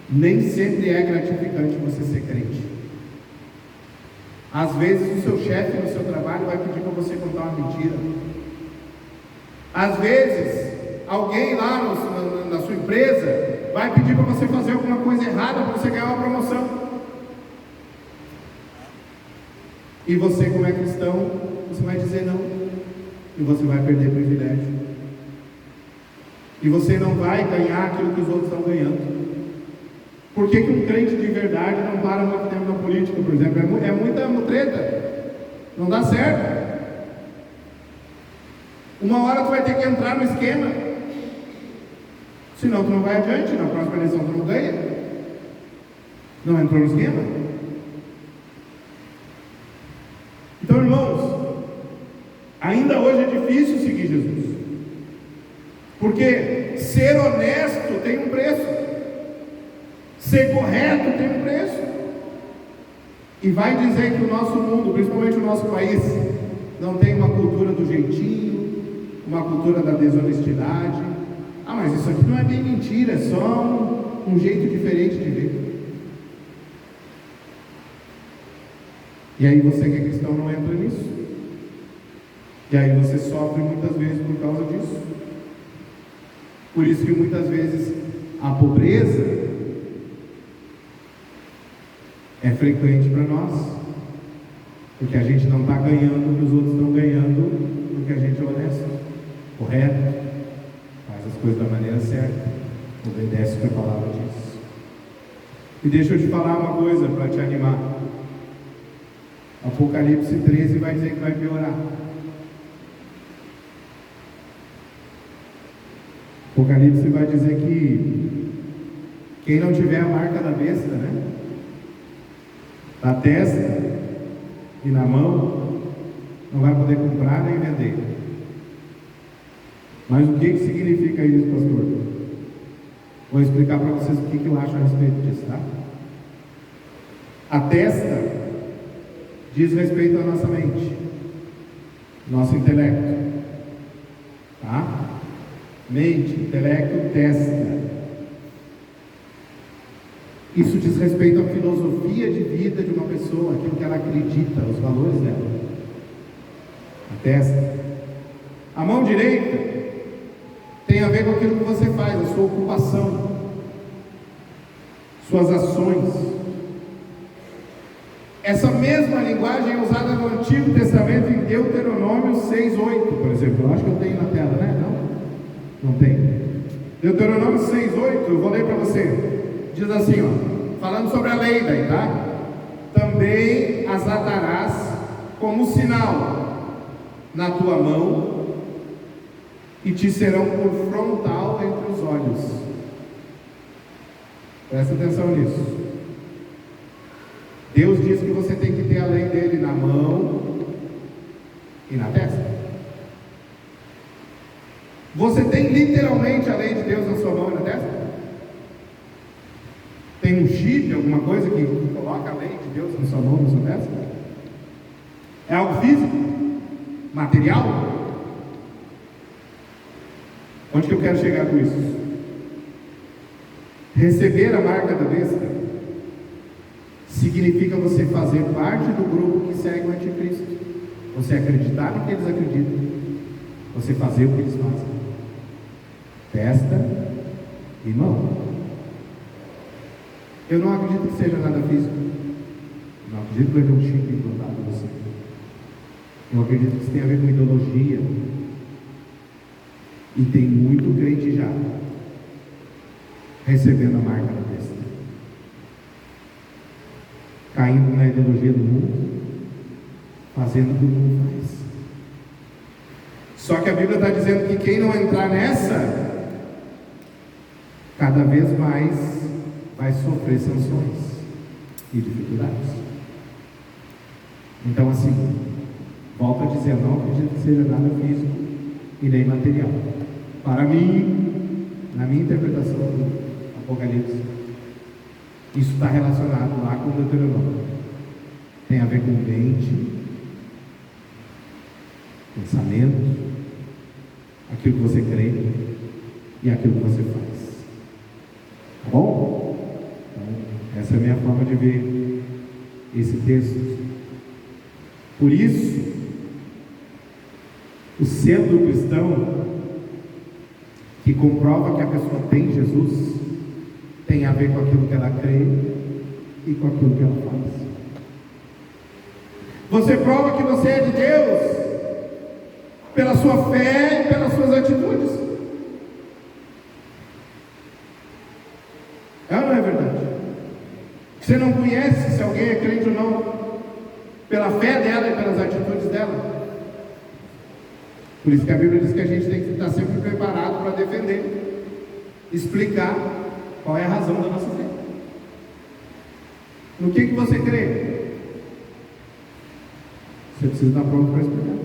nem sempre é gratificante você ser crente. Às vezes o seu chefe no seu trabalho vai pedir para você contar uma mentira. Às vezes alguém lá na sua empresa vai pedir para você fazer alguma coisa errada para você ganhar uma promoção. E você, como é cristão, você vai dizer não. E você vai perder privilégio. E você não vai ganhar aquilo que os outros estão ganhando. Por que um crente de verdade não para muito tempo na política, por exemplo? É muita mutreta. Não dá certo. Uma hora tu vai ter que entrar no esquema. Senão tu não vai adiante. Na próxima eleição tu não ganha. Não entrou no esquema. Então, irmãos, ainda hoje é difícil seguir Jesus, porque ser honesto tem um preço, ser correto tem um preço. E vai dizer que o nosso mundo, principalmente o nosso país, não tem uma cultura do jeitinho, uma cultura da desonestidade. Ah, mas isso aqui não é bem mentira, é só um jeito diferente de ver. E aí você que é cristão não entra nisso. E aí você sofre muitas vezes por causa disso. Por isso que muitas vezes a pobreza é frequente para nós, porque a gente não está ganhando o que os outros estão ganhando, porque a gente é honesto, correto, faz as coisas da maneira certa, obedece o que a palavra diz. E deixa eu te falar uma coisa para te animar. Apocalipse 13 vai dizer que vai piorar. Apocalipse vai dizer que quem não tiver a marca da besta, né, na testa e na mão, não vai poder comprar nem vender. Mas o que significa isso, pastor? Vou explicar para vocês o que eu acho a respeito disso, tá? A testa diz respeito à nossa mente, nosso intelecto, tá? Mente, intelecto, testa. Isso diz respeito à filosofia de vida de uma pessoa, aquilo que ela acredita, os valores dela. A testa. A mão direita tem a ver com aquilo que você faz, a sua ocupação, suas ações. Essa mesma linguagem é usada no Antigo Testamento em Deuteronômio 6:8, por exemplo. Eu acho que eu tenho na tela, né? Não tem. Deuteronômio 6:8, eu vou ler para você. Diz assim, ó, falando sobre a lei daí, tá? Também as atarás como sinal na tua mão e te serão por frontal entre os olhos. Presta atenção nisso. Deus diz que você tem que ter a lei dele na mão e na testa. Você tem literalmente a lei de Deus na sua mão e na testa? Tem um chip, alguma coisa que coloca a lei de Deus na sua mão e na sua testa? É algo físico? Material? Onde que eu quero chegar com isso? Receber a marca da besta significa você fazer parte do grupo que segue o anticristo. Você acreditar no que eles acreditam. Você fazer o que eles fazem. Testa e mão. Eu não acredito que seja nada físico. Não acredito que vai ter um chip implantado em você. Eu acredito que isso tem a ver com ideologia. E tem muito crente já recebendo a marca da besta, caindo na ideologia do mundo, fazendo o que o mundo faz. Só que a Bíblia está dizendo que quem não entrar nessa, cada vez mais vai sofrer sanções e dificuldades. Então assim, volto a dizer, não acredito que seja nada físico e nem material. Para mim, na minha interpretação do Apocalipse, isso está relacionado lá com o Deuteronômio. Tem a ver com mente, pensamento, aquilo que você crê e aquilo que você faz. Tá bom? Então, essa é a minha forma de ver esse texto. Por isso, o selo cristão que comprova que a pessoa tem Jesus tem a ver com aquilo que ela crê e com aquilo que ela faz. Você prova que você é de Deus pela sua fé e pelas suas atitudes. É ou não é verdade? Você não conhece se alguém é crente ou não pela fé dela e pelas atitudes dela. Por isso que a Bíblia diz que a gente tem que estar sempre preparado para defender, explicar qual é a razão da nossa fé. No que você crê? Você precisa estar pronto para explicar,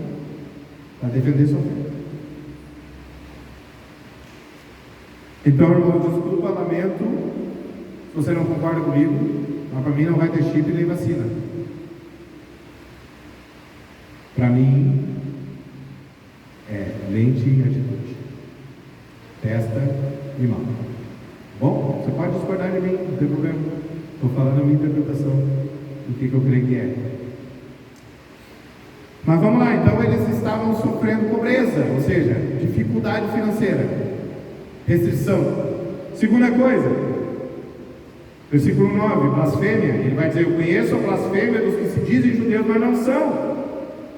para defender sua fé. Então, irmão, desculpa, lamento, se você não concorda comigo, mas para mim não vai ter chip nem vacina. Para mim, mente e atitude, testa e mão. Bom, você pode discordar de mim, não tem problema. Estou falando a minha interpretação do que eu creio que é. Mas vamos lá, então eles estavam sofrendo pobreza, ou seja, dificuldade financeira, restrição. Segunda coisa, versículo 9, blasfêmia. Ele vai dizer: eu conheço a blasfêmia dos que se dizem judeus, mas não são,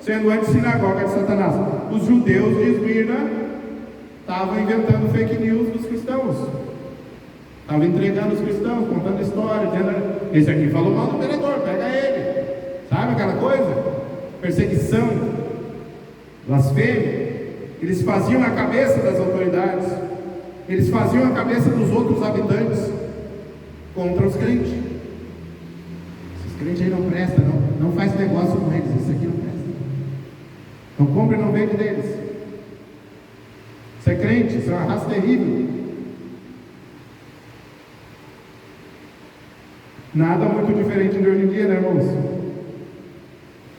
sendo antissinagoga de Satanás. Os judeus de Esmirna estavam inventando fake news dos cristãos, estavam entregando os cristãos, contando história, dizendo: esse aqui falou mal do imperador, pega ele. Sabe aquela coisa? Perseguição, blasfêmia. Eles faziam na cabeça das autoridades, eles faziam na cabeça dos outros habitantes contra os crentes. Esses crentes aí não prestam, não faz negócio com eles, isso aqui não presta. Não compra e não vende deles. Você é crente, isso é uma raça terrível. Nada muito diferente de hoje em dia, né, irmãos?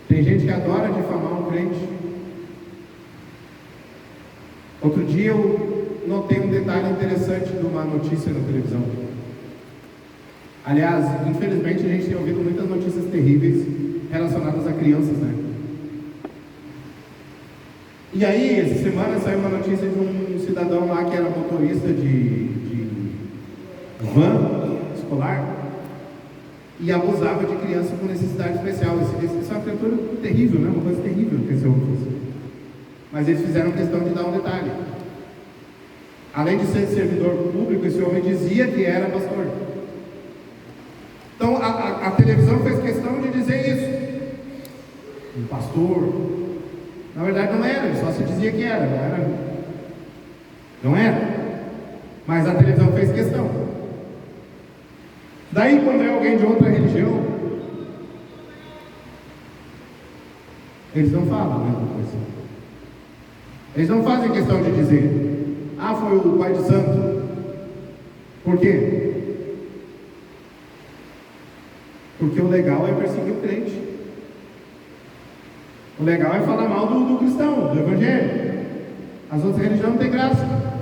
Tem gente que adora difamar um crente. Outro dia eu notei um detalhe interessante de uma notícia na televisão. Aliás, infelizmente a gente tem ouvido muitas notícias terríveis relacionadas a crianças, né? E aí, essa semana saiu uma notícia de um cidadão lá que era motorista de van escolar e abusava de criança com necessidade especial. Isso é uma criatura terrível, né? Uma coisa terrível que esse homem fez. Mas eles fizeram questão de dar um detalhe. Além de ser servidor público, esse homem dizia que era pastor. Então a televisão fez questão de dizer isso. Um pastor. Na verdade não era, ele só se dizia que era, não era. Não era. Mas a televisão fez questão. Daí quando é alguém de outra religião, eles não falam a mesma coisa. Eles não fazem questão de dizer, ah, foi o pai de santo. Por quê? Porque o legal é perseguir o crente. O legal é falar mal do cristão, do evangelho. As outras religiões não têm graça.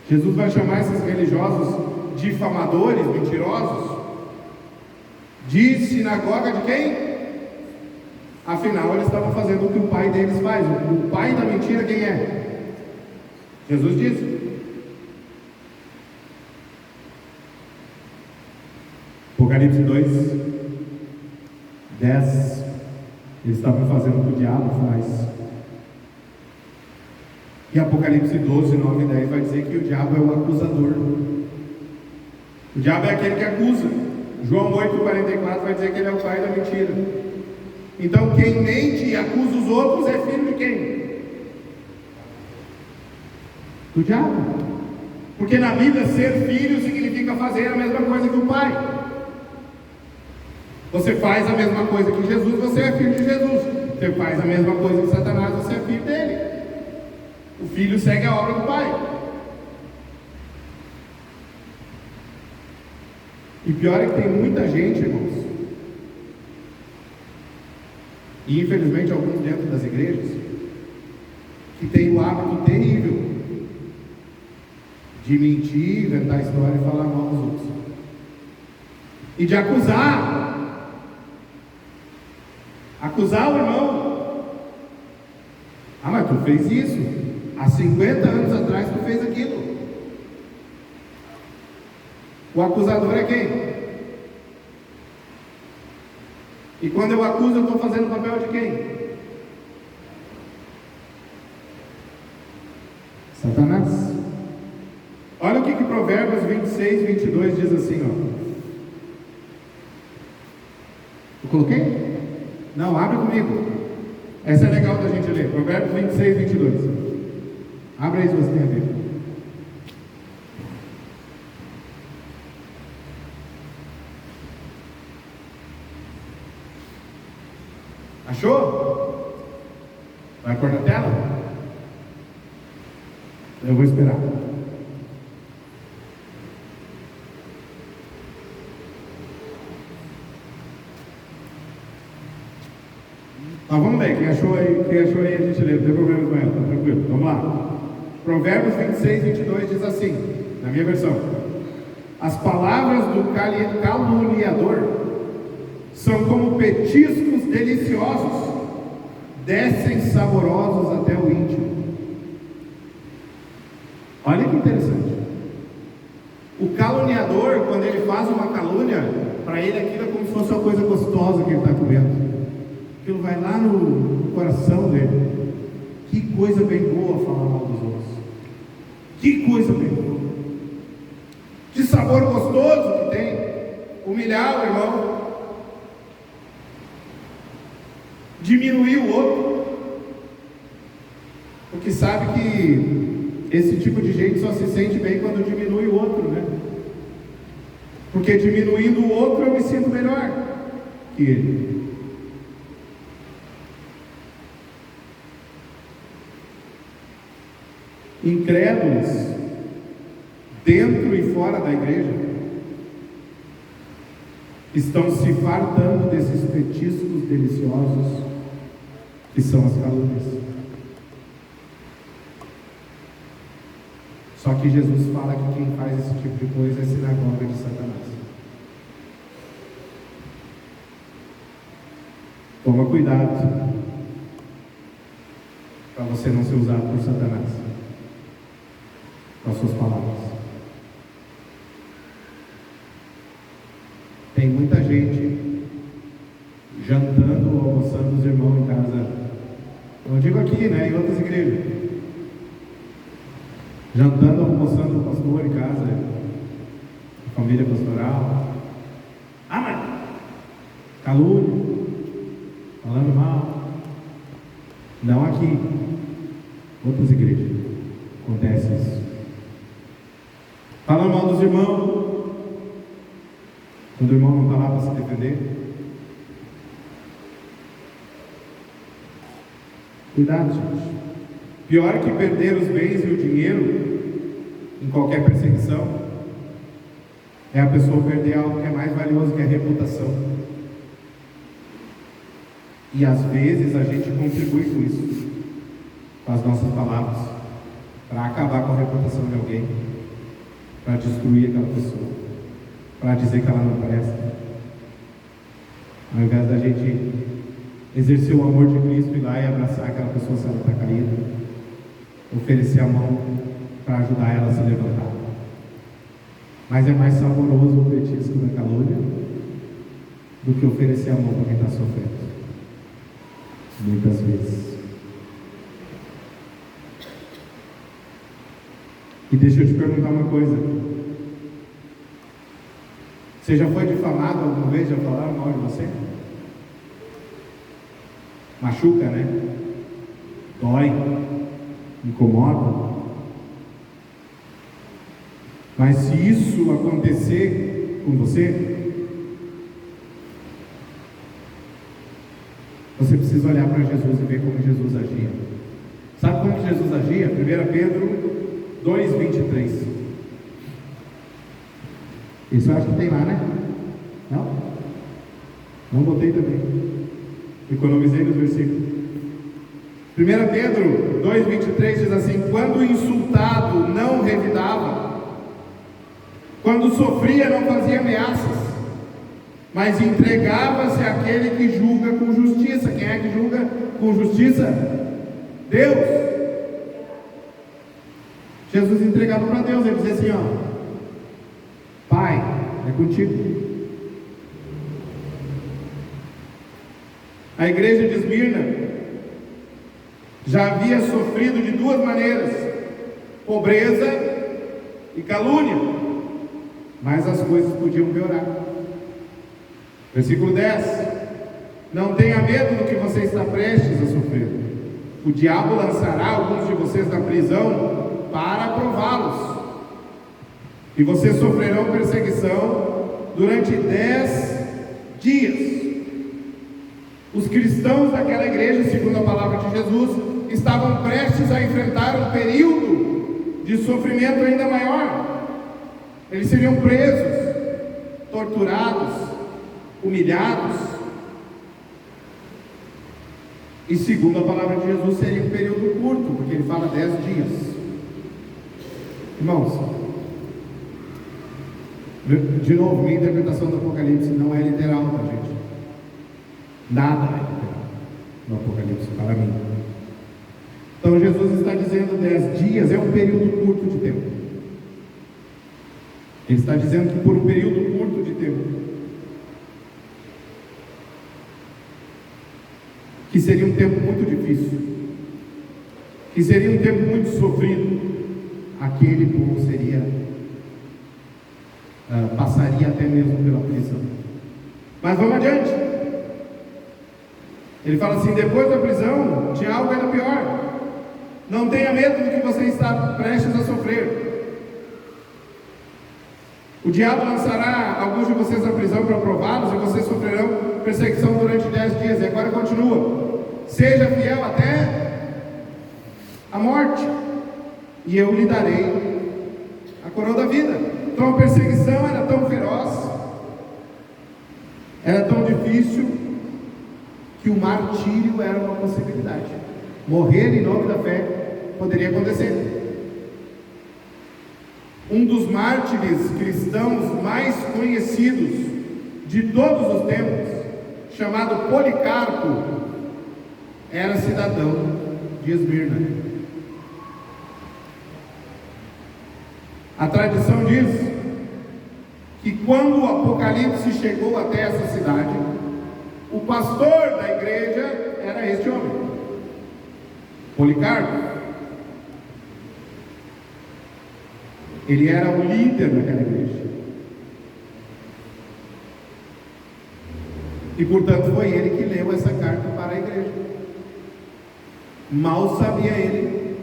Jesus vai chamar esses religiosos difamadores, mentirosos, de sinagoga de quem? Afinal, eles estavam fazendo o que o pai deles faz. O pai da mentira quem é? Jesus disse. Apocalipse 2, 10. Eles estavam fazendo o que o diabo faz. E Apocalipse 12, 9 e 10 vai dizer que o diabo é o acusador. O diabo é aquele que acusa. João 8, 44 vai dizer que ele é o pai da mentira. Então quem mente e acusa os outros é filho de quem? Do diabo. Porque na Bíblia ser filho significa fazer a mesma coisa que o pai. Você faz a mesma coisa que Jesus, você é filho de Jesus. Você faz a mesma coisa que Satanás, você é filho dele. O filho segue a obra do pai. E pior é que tem muita gente, irmãos, e infelizmente alguns dentro das igrejas, que tem o hábito terrível de mentir, inventar história e falar mal dos outros. E de acusar o irmão. Ah, mas tu fez isso. Há 50 anos atrás tu fez aquilo. O acusador é quem? E quando eu acuso, eu estou fazendo o papel de quem? Satanás. Olha o que Provérbios 26, 22 diz assim, ó. Eu coloquei? Não, abre comigo. Essa é legal da gente ler. Provérbios 26, 22. Abre aí se você tem a Bíblia. Achou? Vai pôr na tela? Eu vou esperar. Então vamos ver, quem achou aí a gente lê, não tem problema com ela, tá tranquilo, vamos lá. Provérbios 26, 22 diz assim, na minha versão: as palavras do caluniador são como petiscos deliciosos, descem saborosos até o íntimo. Olha que interessante. O caluniador, quando ele faz uma calúnia, para ele aquilo é como se fosse uma coisa gostosa que ele está comendo. Aquilo vai lá no coração dele. Que coisa bem boa falar mal dos outros. Que coisa bem boa. Que sabor gostoso que tem. Humilhar o irmão. Diminuir o outro. Porque sabe que esse tipo de gente só se sente bem quando diminui o outro, né? Porque diminuindo o outro eu me sinto melhor que ele. Incrédulos, dentro e fora da igreja, estão se fartando desses petiscos deliciosos que são as calúnias. Só que Jesus fala que quem faz esse tipo de coisa é sinagoga de Satanás. Toma cuidado para você não ser usado por Satanás com as suas palavras. Tem muita gente jantando ou almoçando os irmãos em casa. Não digo aqui, né? Em outras igrejas. Jantando, almoçando o pastor em casa, a família pastoral. Ah, mas calúnia, falando mal. Não aqui. Outras igrejas acontece isso. Falando mal dos irmãos, quando o irmão não está lá para se defender. Cuidado, gente. Pior que perder os bens e o dinheiro em qualquer perseguição é a pessoa perder algo que é mais valioso, que é a reputação. E às vezes a gente contribui com isso, com as nossas palavras, para acabar com a reputação de alguém, para destruir aquela pessoa, para dizer que ela não presta. Ao invés da gente exercer o amor de Cristo, ir lá e abraçar aquela pessoa se ela está caída, oferecer a mão para ajudar ela a se levantar. Mas é mais saboroso o petisco da calúnia do que oferecer a mão para quem está sofrendo. Muitas vezes. E deixa eu te perguntar uma coisa. Você já foi difamado alguma vez? Já falaram mal de você? Machuca, né? Dói, incomoda. Mas se isso acontecer com você, você precisa olhar para Jesus e ver como Jesus agia. Sabe como que Jesus agia? 1 Pedro 2,23. Isso eu acho que tem lá, né? Não? Não botei também. Economizei nos versículos. 1 Pedro 2,23 diz assim: quando insultado não revidava, quando sofria não fazia ameaças, mas entregava-se àquele que julga com justiça. Quem é que julga com justiça? Deus. Jesus entregava para Deus, ele dizia assim: ó, Pai, é contigo. A igreja de Esmirna já havia sofrido de duas maneiras: pobreza e calúnia, mas as coisas podiam piorar. Versículo 10: não tenha medo do que você está prestes a sofrer. O diabo lançará alguns de vocês na prisão para prová-los, e vocês sofrerão perseguição durante 10 dias. Os cristãos daquela igreja, segundo a palavra de Jesus, estavam prestes a enfrentar um período de sofrimento ainda maior. Eles seriam presos, torturados, humilhados. E segundo a palavra de Jesus, seria um período curto, porque ele fala 10 dias. Irmãos, de novo, minha interpretação do Apocalipse não é literal, tá, gente? Nada é literal no Apocalipse para mim. Então Jesus está dizendo 10 dias é um período curto de tempo. Ele está dizendo que por um período curto de tempo, que seria um tempo muito difícil, que seria um tempo muito sofrido, aquele povo passaria até mesmo pela prisão. Mas vamos adiante. Ele fala assim: depois da prisão tinha algo ainda pior. Não tenha medo do que você está prestes a sofrer. O diabo lançará alguns de vocês na prisão para prová-los, e vocês sofrerão perseguição durante 10 dias. E agora continua: seja fiel até a morte, e eu lhe darei a coroa da vida. Então a perseguição era tão feroz, era tão difícil, que o martírio era uma possibilidade. Morrer em nome da fé poderia acontecer. dos mártires cristãos mais conhecidos de todos os tempos, chamado Policarpo, era cidadão de Esmirna. A tradição diz que quando o Apocalipse chegou até essa cidade, o pastor da igreja era este homem, Policarpo. Ele era o líder daquela igreja. E portanto foi ele que leu essa carta para a igreja. Mal sabia ele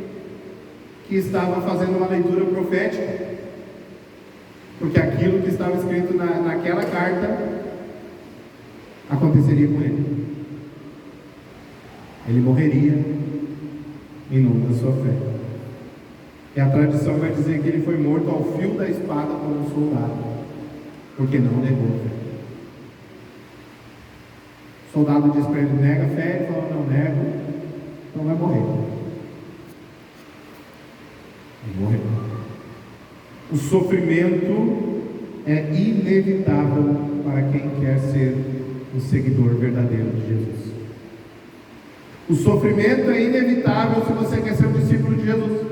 que estava fazendo uma leitura profética, porque aquilo que estava escrito naquela carta aconteceria com ele. Ele morreria em nome da sua fé. E a tradição vai dizer que ele foi morto ao fio da espada como um soldado, porque não negou a fé. O soldado disse para ele: nega a fé. Ele falou: não nego, então vai morrer. Ele morreu. O sofrimento é inevitável para quem quer ser um seguidor verdadeiro de Jesus. O sofrimento é inevitável se você quer ser um discípulo de Jesus.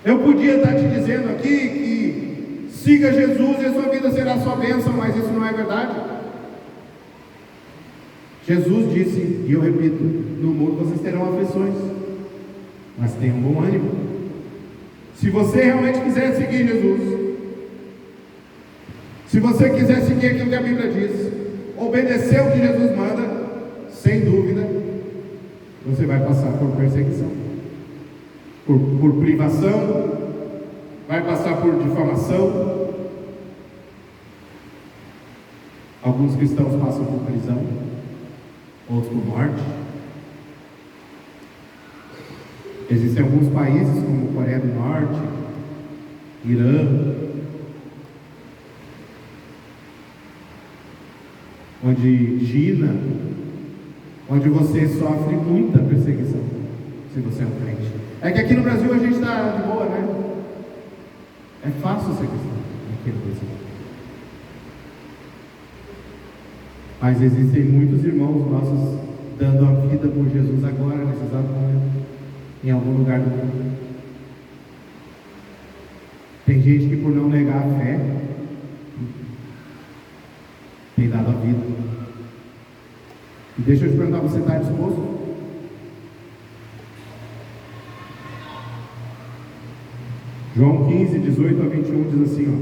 Eu podia estar te dizendo aqui que siga Jesus e a sua vida será sua bênção, mas isso não é verdade. Jesus disse, e eu repito: no mundo vocês terão aflições, mas tenham bom ânimo. Se você realmente quiser seguir Jesus, se você quiser seguir aquilo que a Bíblia diz, obedecer o que Jesus manda, sem dúvida, você vai passar por perseguição, por privação, vai passar por difamação. Alguns cristãos passam por prisão, outros por morte. Existem alguns países como Coreia do Norte, Irã, China, onde você sofre muita perseguição se você é um crente. É que aqui no Brasil a gente está de boa, né? É fácil ser cristão aqui no Brasil. Mas existem muitos irmãos nossos dando a vida por Jesus agora, nesse exato momento, em algum lugar do mundo. Tem gente que, por não negar a fé, tem dado a vida. E deixa eu te perguntar: você está disposto? João 15, 18 a 21 diz assim, ó: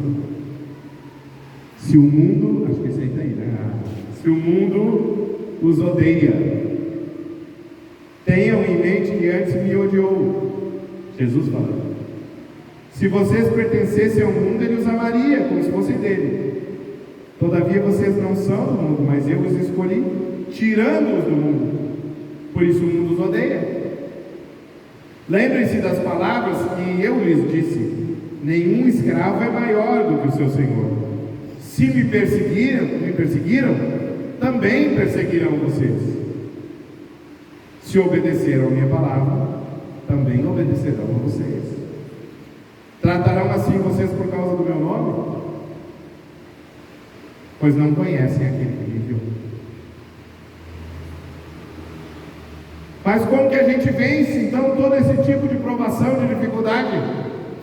se o mundo, acho que esse aí está aí, né? Se o mundo os odeia, tenham em mente que antes me odiou. Jesus falando. Se vocês pertencessem ao mundo, ele os amaria, como se fossem dele. Todavia vocês não são do mundo, mas eu os escolhi, tirando-os do mundo. Por isso o mundo os odeia. Lembrem-se das palavras que eu lhes disse: nenhum escravo é maior do que o seu senhor. Se me perseguiram, também perseguirão vocês. Se obedeceram a minha palavra, também obedecerão a vocês. Tratarão assim vocês por causa do meu nome? Pois não conhecem aquele que me enviou. Mas como que a gente vence então todo esse tipo de provação, de dificuldade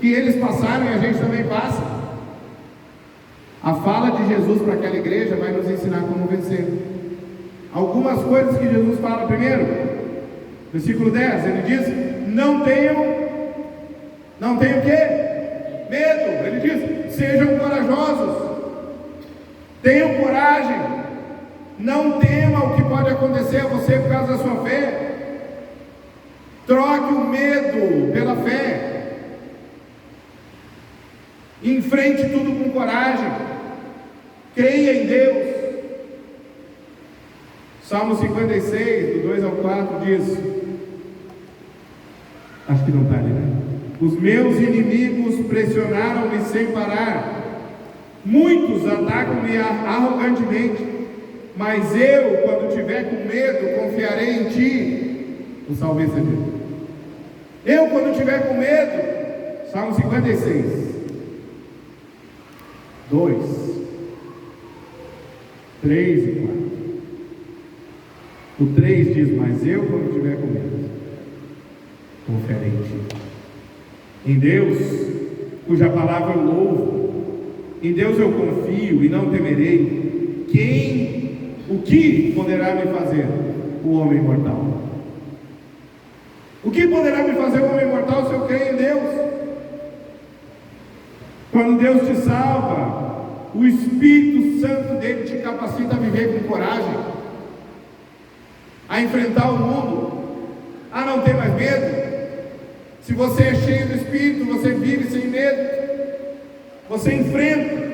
que eles passaram e a gente também passa? A fala de Jesus para aquela igreja vai nos ensinar como vencer. Algumas coisas que Jesus fala primeiro. Versículo 10, ele diz: não tenham o quê? Medo. Ele diz: sejam corajosos, tenham coragem, não tema o que pode acontecer a você por causa da sua fé. Troque o medo pela fé. Enfrente tudo com coragem. Creia em Deus. Salmo 56, do 2 ao 4 diz, acho que não está ali, né? Os meus inimigos pressionaram-me sem parar. Muitos atacam-me arrogantemente. Mas eu, quando tiver com medo, confiarei em ti. O salmista diz: eu, quando tiver com medo, Salmo 56. 2, 3 e 4. O 3 diz: mas eu, quando estiver com medo, confiarei em ti. Em Deus, cuja palavra eu louvo, em Deus eu confio e não temerei. O que poderá me fazer o homem mortal? O que poderá me fazer o homem mortal se eu creio em Deus? Quando Deus te salva, o Espírito Santo dele te capacita a viver com coragem, a enfrentar o mundo, a não ter mais medo. Se você é cheio do Espírito, você vive sem medo, você enfrenta.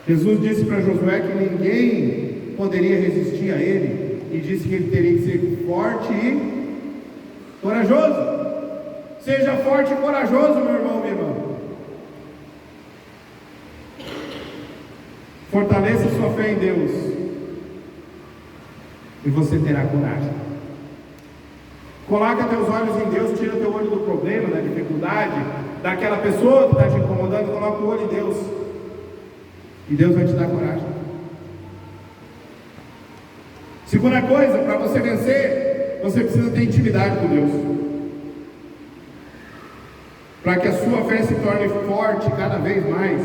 Jesus disse para Josué que ninguém poderia resistir a ele, e disse que ele teria que ser forte e corajoso. Seja forte e corajoso, meu irmão, minha irmã. Fortaleça sua fé em Deus, e você terá coragem. Coloca teus olhos em Deus, tira teu olho do problema, da dificuldade, daquela pessoa que está te incomodando. Coloca o olho em Deus, e Deus vai te dar coragem. Segunda coisa, para você vencer, você precisa ter intimidade com Deus, para que a sua fé se torne forte cada vez mais.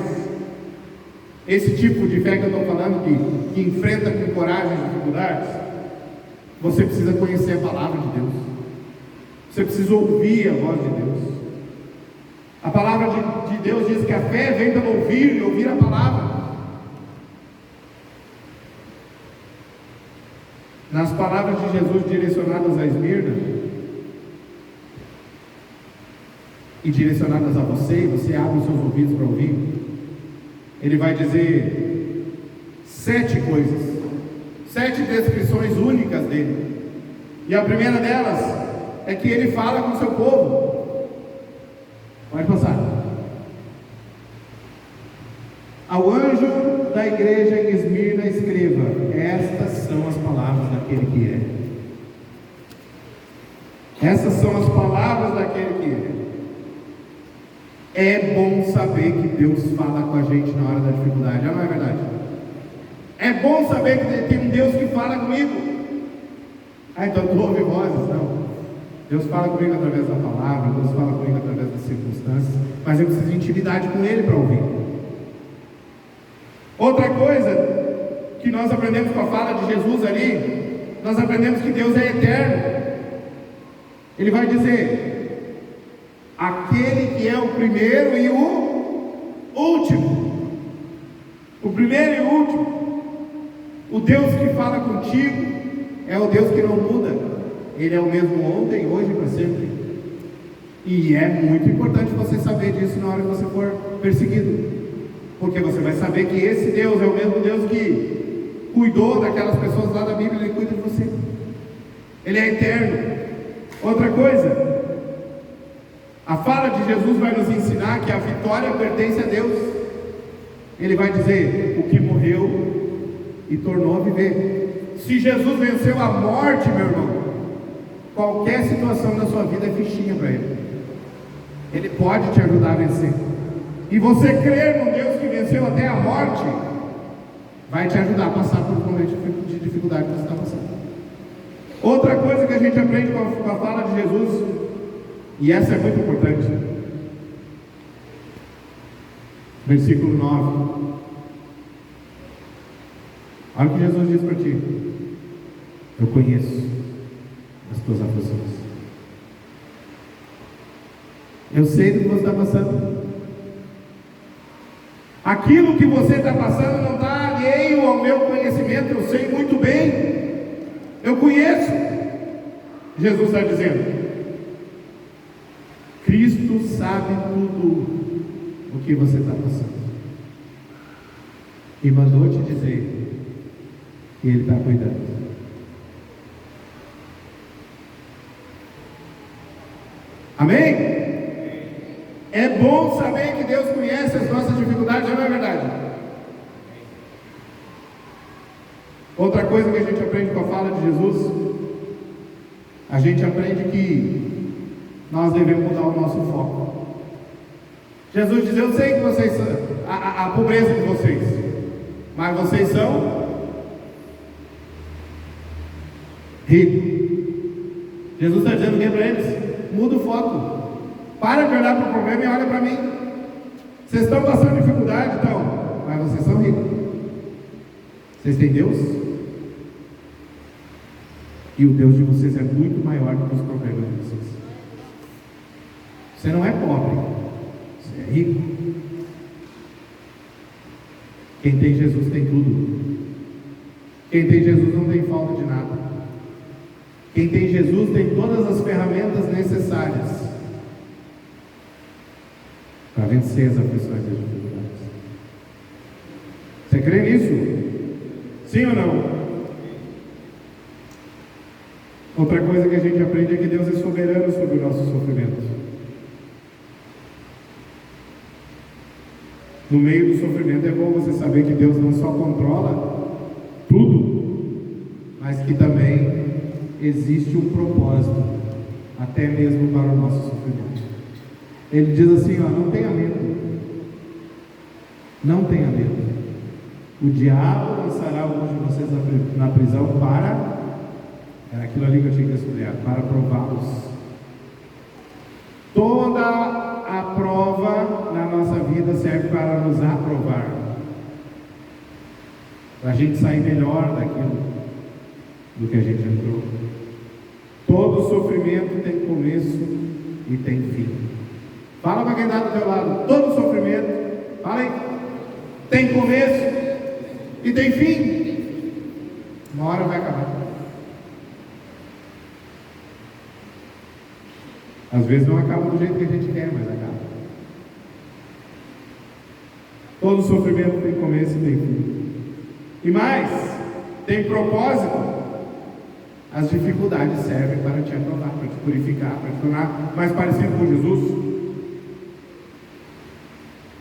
Esse tipo de fé que eu estou falando, que enfrenta com coragem as dificuldades, você precisa conhecer a palavra de Deus, você precisa ouvir a voz de Deus. A palavra de Deus diz que a fé vem pelo ouvir e ouvir a palavra. Nas palavras de Jesus direcionadas a Esmirna e direcionadas a você, você abre os seus ouvidos para ouvir. Ele vai dizer 7 coisas, 7 descrições únicas dele. E a primeira delas é que ele fala com o seu povo. Pode passar. Ao anjo da igreja em Esmirna escreva: estas são as palavras daquele que é. Essas são as palavras daquele que é. É bom saber que Deus fala com a gente na hora da dificuldade, não é verdade? É bom saber que tem um Deus que fala comigo. Então tu ouve vozes? Não. Deus fala comigo através da palavra, Deus fala comigo através das circunstâncias, mas eu preciso de intimidade com Ele para ouvir. Outra coisa que nós aprendemos com a fala de Jesus ali, nós aprendemos que Deus é eterno. Ele vai dizer: aquele que é o primeiro e o último. O primeiro e o último. O Deus que fala contigo é o Deus que não muda. Ele é o mesmo ontem, hoje e para sempre. E é muito importante você saber disso na hora que você for perseguido, porque você vai saber que esse Deus é o mesmo Deus que cuidou daquelas pessoas lá da Bíblia. Ele cuida de você. Ele é eterno. Outra coisa, a fala de Jesus vai nos ensinar que a vitória pertence a Deus. Ele vai dizer: o que morreu e tornou a viver. Se Jesus venceu a morte, meu irmão, qualquer situação da sua vida é fichinha para Ele. Ele pode te ajudar a vencer. E você crer no Deus que venceu até a morte vai te ajudar a passar por um momento de dificuldade que você está passando. Outra coisa que a gente aprende com a fala de Jesus, e essa é muito importante, versículo 9. Olha o que Jesus diz para ti: eu conheço as tuas aflições, eu sei do que você está passando. Aquilo que você está passando não está alheio ao meu conhecimento. Eu sei muito bem, eu conheço. Jesus está dizendo: Cristo sabe tudo o que você está passando, e mandou te dizer que Ele está cuidando. Amém? É bom saber que Deus conhece as nossas dificuldades, não é verdade? Outra coisa que a gente aprende com a fala de Jesus, a gente aprende que nós devemos mudar o nosso foco. Jesus diz: eu sei que vocês são a pobreza de vocês, mas vocês são ricos. Jesus está dizendo para eles: muda o foco, para de olhar para o problema e olha para mim. Vocês estão passando dificuldade, então, mas vocês são ricos. Vocês têm Deus? E o Deus de vocês é muito maior do que os problemas de vocês. Você não é pobre, você é rico. Quem tem Jesus tem tudo. Quem tem Jesus não tem falta de nada. Quem tem Jesus tem todas as ferramentas necessárias para vencer as aflições e as dificuldades. Você crê nisso? Sim ou não? Outra coisa que a gente aprende é que Deus é soberano sobre o nosso sofrimento. No meio do sofrimento é bom você saber que Deus não só controla tudo, mas que também existe um propósito, até mesmo para o nosso sofrimento. Ele diz assim: não tenha medo. Não tenha medo. O diabo lançará alguns de vocês na prisão era aquilo ali que eu tinha que estudar, para prová-los. Toda a prova na nossa vida serve para nos aprovar, para a gente sair melhor daquilo do que a gente entrou. Todo sofrimento tem começo e tem fim. Fala para quem está do teu lado: todo sofrimento, fala aí, tem começo e tem fim. Uma hora vai acabar. Às vezes não acaba do jeito que a gente quer, mas acaba. Todo sofrimento tem começo e tem fim. E mais, tem propósito. As dificuldades servem para te aprovar, para te purificar, para te tornar mais parecido com Jesus.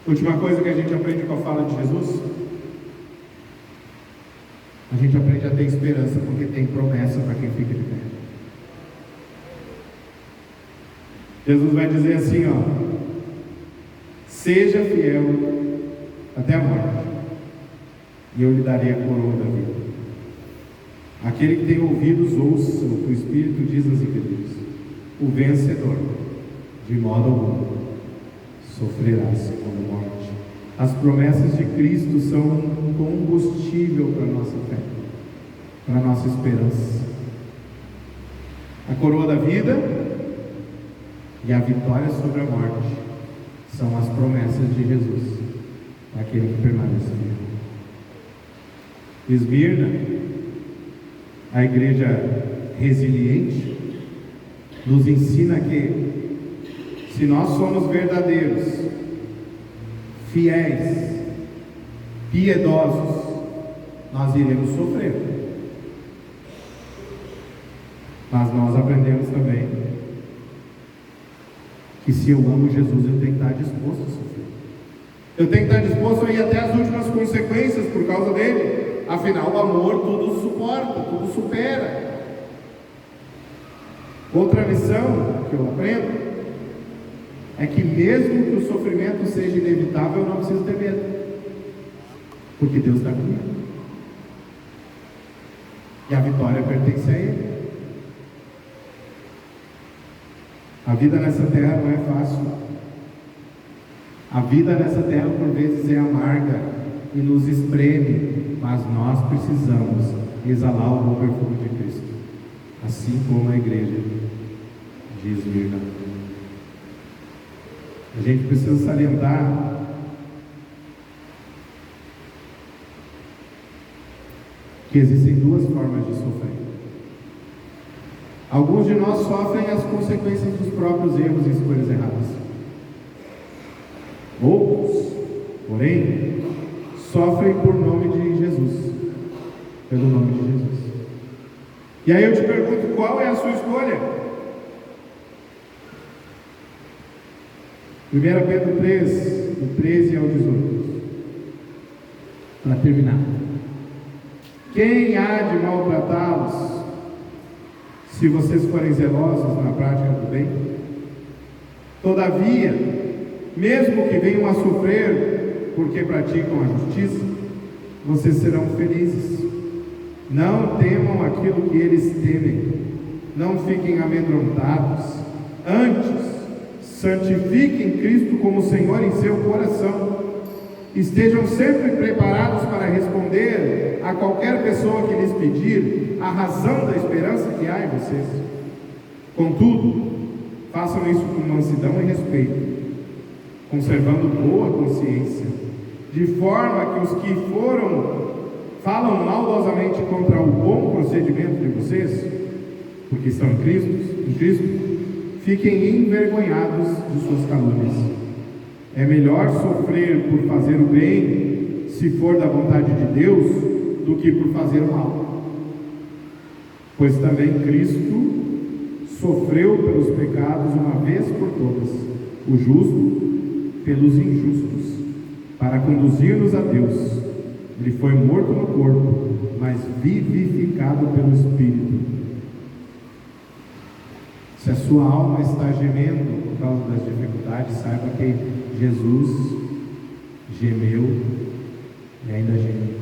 Última coisa que a gente aprende com a fala de Jesus: a gente aprende a ter esperança, porque tem promessa para quem fica de pé. Jesus vai dizer assim: seja fiel até a morte, e eu lhe darei a coroa da vida. Aquele que tem ouvidos, ouça o que o Espírito diz às igrejas. O vencedor, de modo algum, sofrerá segunda morte. As promessas de Cristo são um combustível para a nossa fé, para a nossa esperança. A coroa da vida e a vitória sobre a morte são as promessas de Jesus para aquele que permanece vivo. Esmirna, a igreja resiliente, nos ensina que, se nós somos verdadeiros, fiéis, piedosos, nós iremos sofrer. Mas nós aprendemos também que, se eu amo Jesus, eu tenho que estar disposto a sofrer. Eu tenho que estar disposto a ir até as últimas consequências por causa dele. Afinal, o amor tudo suporta, tudo supera. Outra lição que eu aprendo é que, mesmo que o sofrimento seja inevitável, eu não preciso ter medo, porque Deus está comigo, e a vitória pertence a Ele. A vida nessa terra não é fácil. A vida nessa terra por vezes é amarga e nos espreme, mas nós precisamos exalar o bom perfume de Cristo, assim como a igreja de Esmirna. A gente precisa salientar que existem duas formas de sofrer. Alguns de nós sofrem as consequências dos próprios erros e escolhas erradas. Outros, porém, sofrem por nome de Jesus, pelo nome de Jesus. E aí eu te pergunto, qual é a sua escolha? 1 Pedro 3, do 13 ao 18. Para terminar: quem há de maltratá-los, se vocês forem zelosos na prática do bem? Todavia, mesmo que venham a sofrer porque praticam a justiça, vocês serão felizes. Não temam aquilo que eles temem, não fiquem amedrontados. Antes, santifiquem Cristo como Senhor em seu coração. Estejam sempre preparados para responder a qualquer pessoa que lhes pedir a razão da esperança que há em vocês. Contudo, façam isso com mansidão e respeito, conservando boa consciência, de forma que os que falam maldosamente contra o bom procedimento de vocês, porque estão em Cristo, fiquem envergonhados de suas calúnias. É melhor sofrer por fazer o bem, se for da vontade de Deus, do que por fazer o mal. Pois também Cristo sofreu pelos pecados uma vez por todas, o justo pelos injustos, para conduzir-nos a Deus. Ele foi morto no corpo, mas vivificado pelo Espírito. Se a sua alma está gemendo por causa das dificuldades, saiba que Jesus gemeu e ainda geme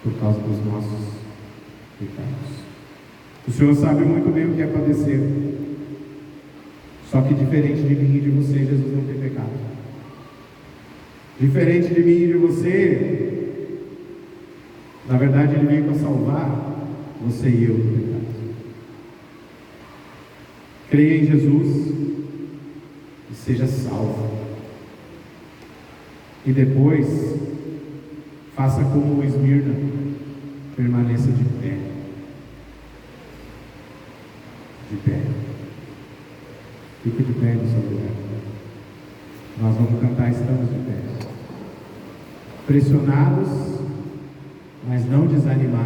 por causa dos nossos pecados. O Senhor sabe muito bem o que é padecer. Só que diferente de mim e de você, Jesus não tem pecado. Diferente de mim e de você, na verdade Ele veio para salvar você e eu do pecado. Creia em Jesus e seja salvo. E depois, faça como o Esmirna, permaneça de pé. De pé. Fique de pé no seu lugar. Nós vamos cantar, estamos de pé. Pressionados, mas não desanimados.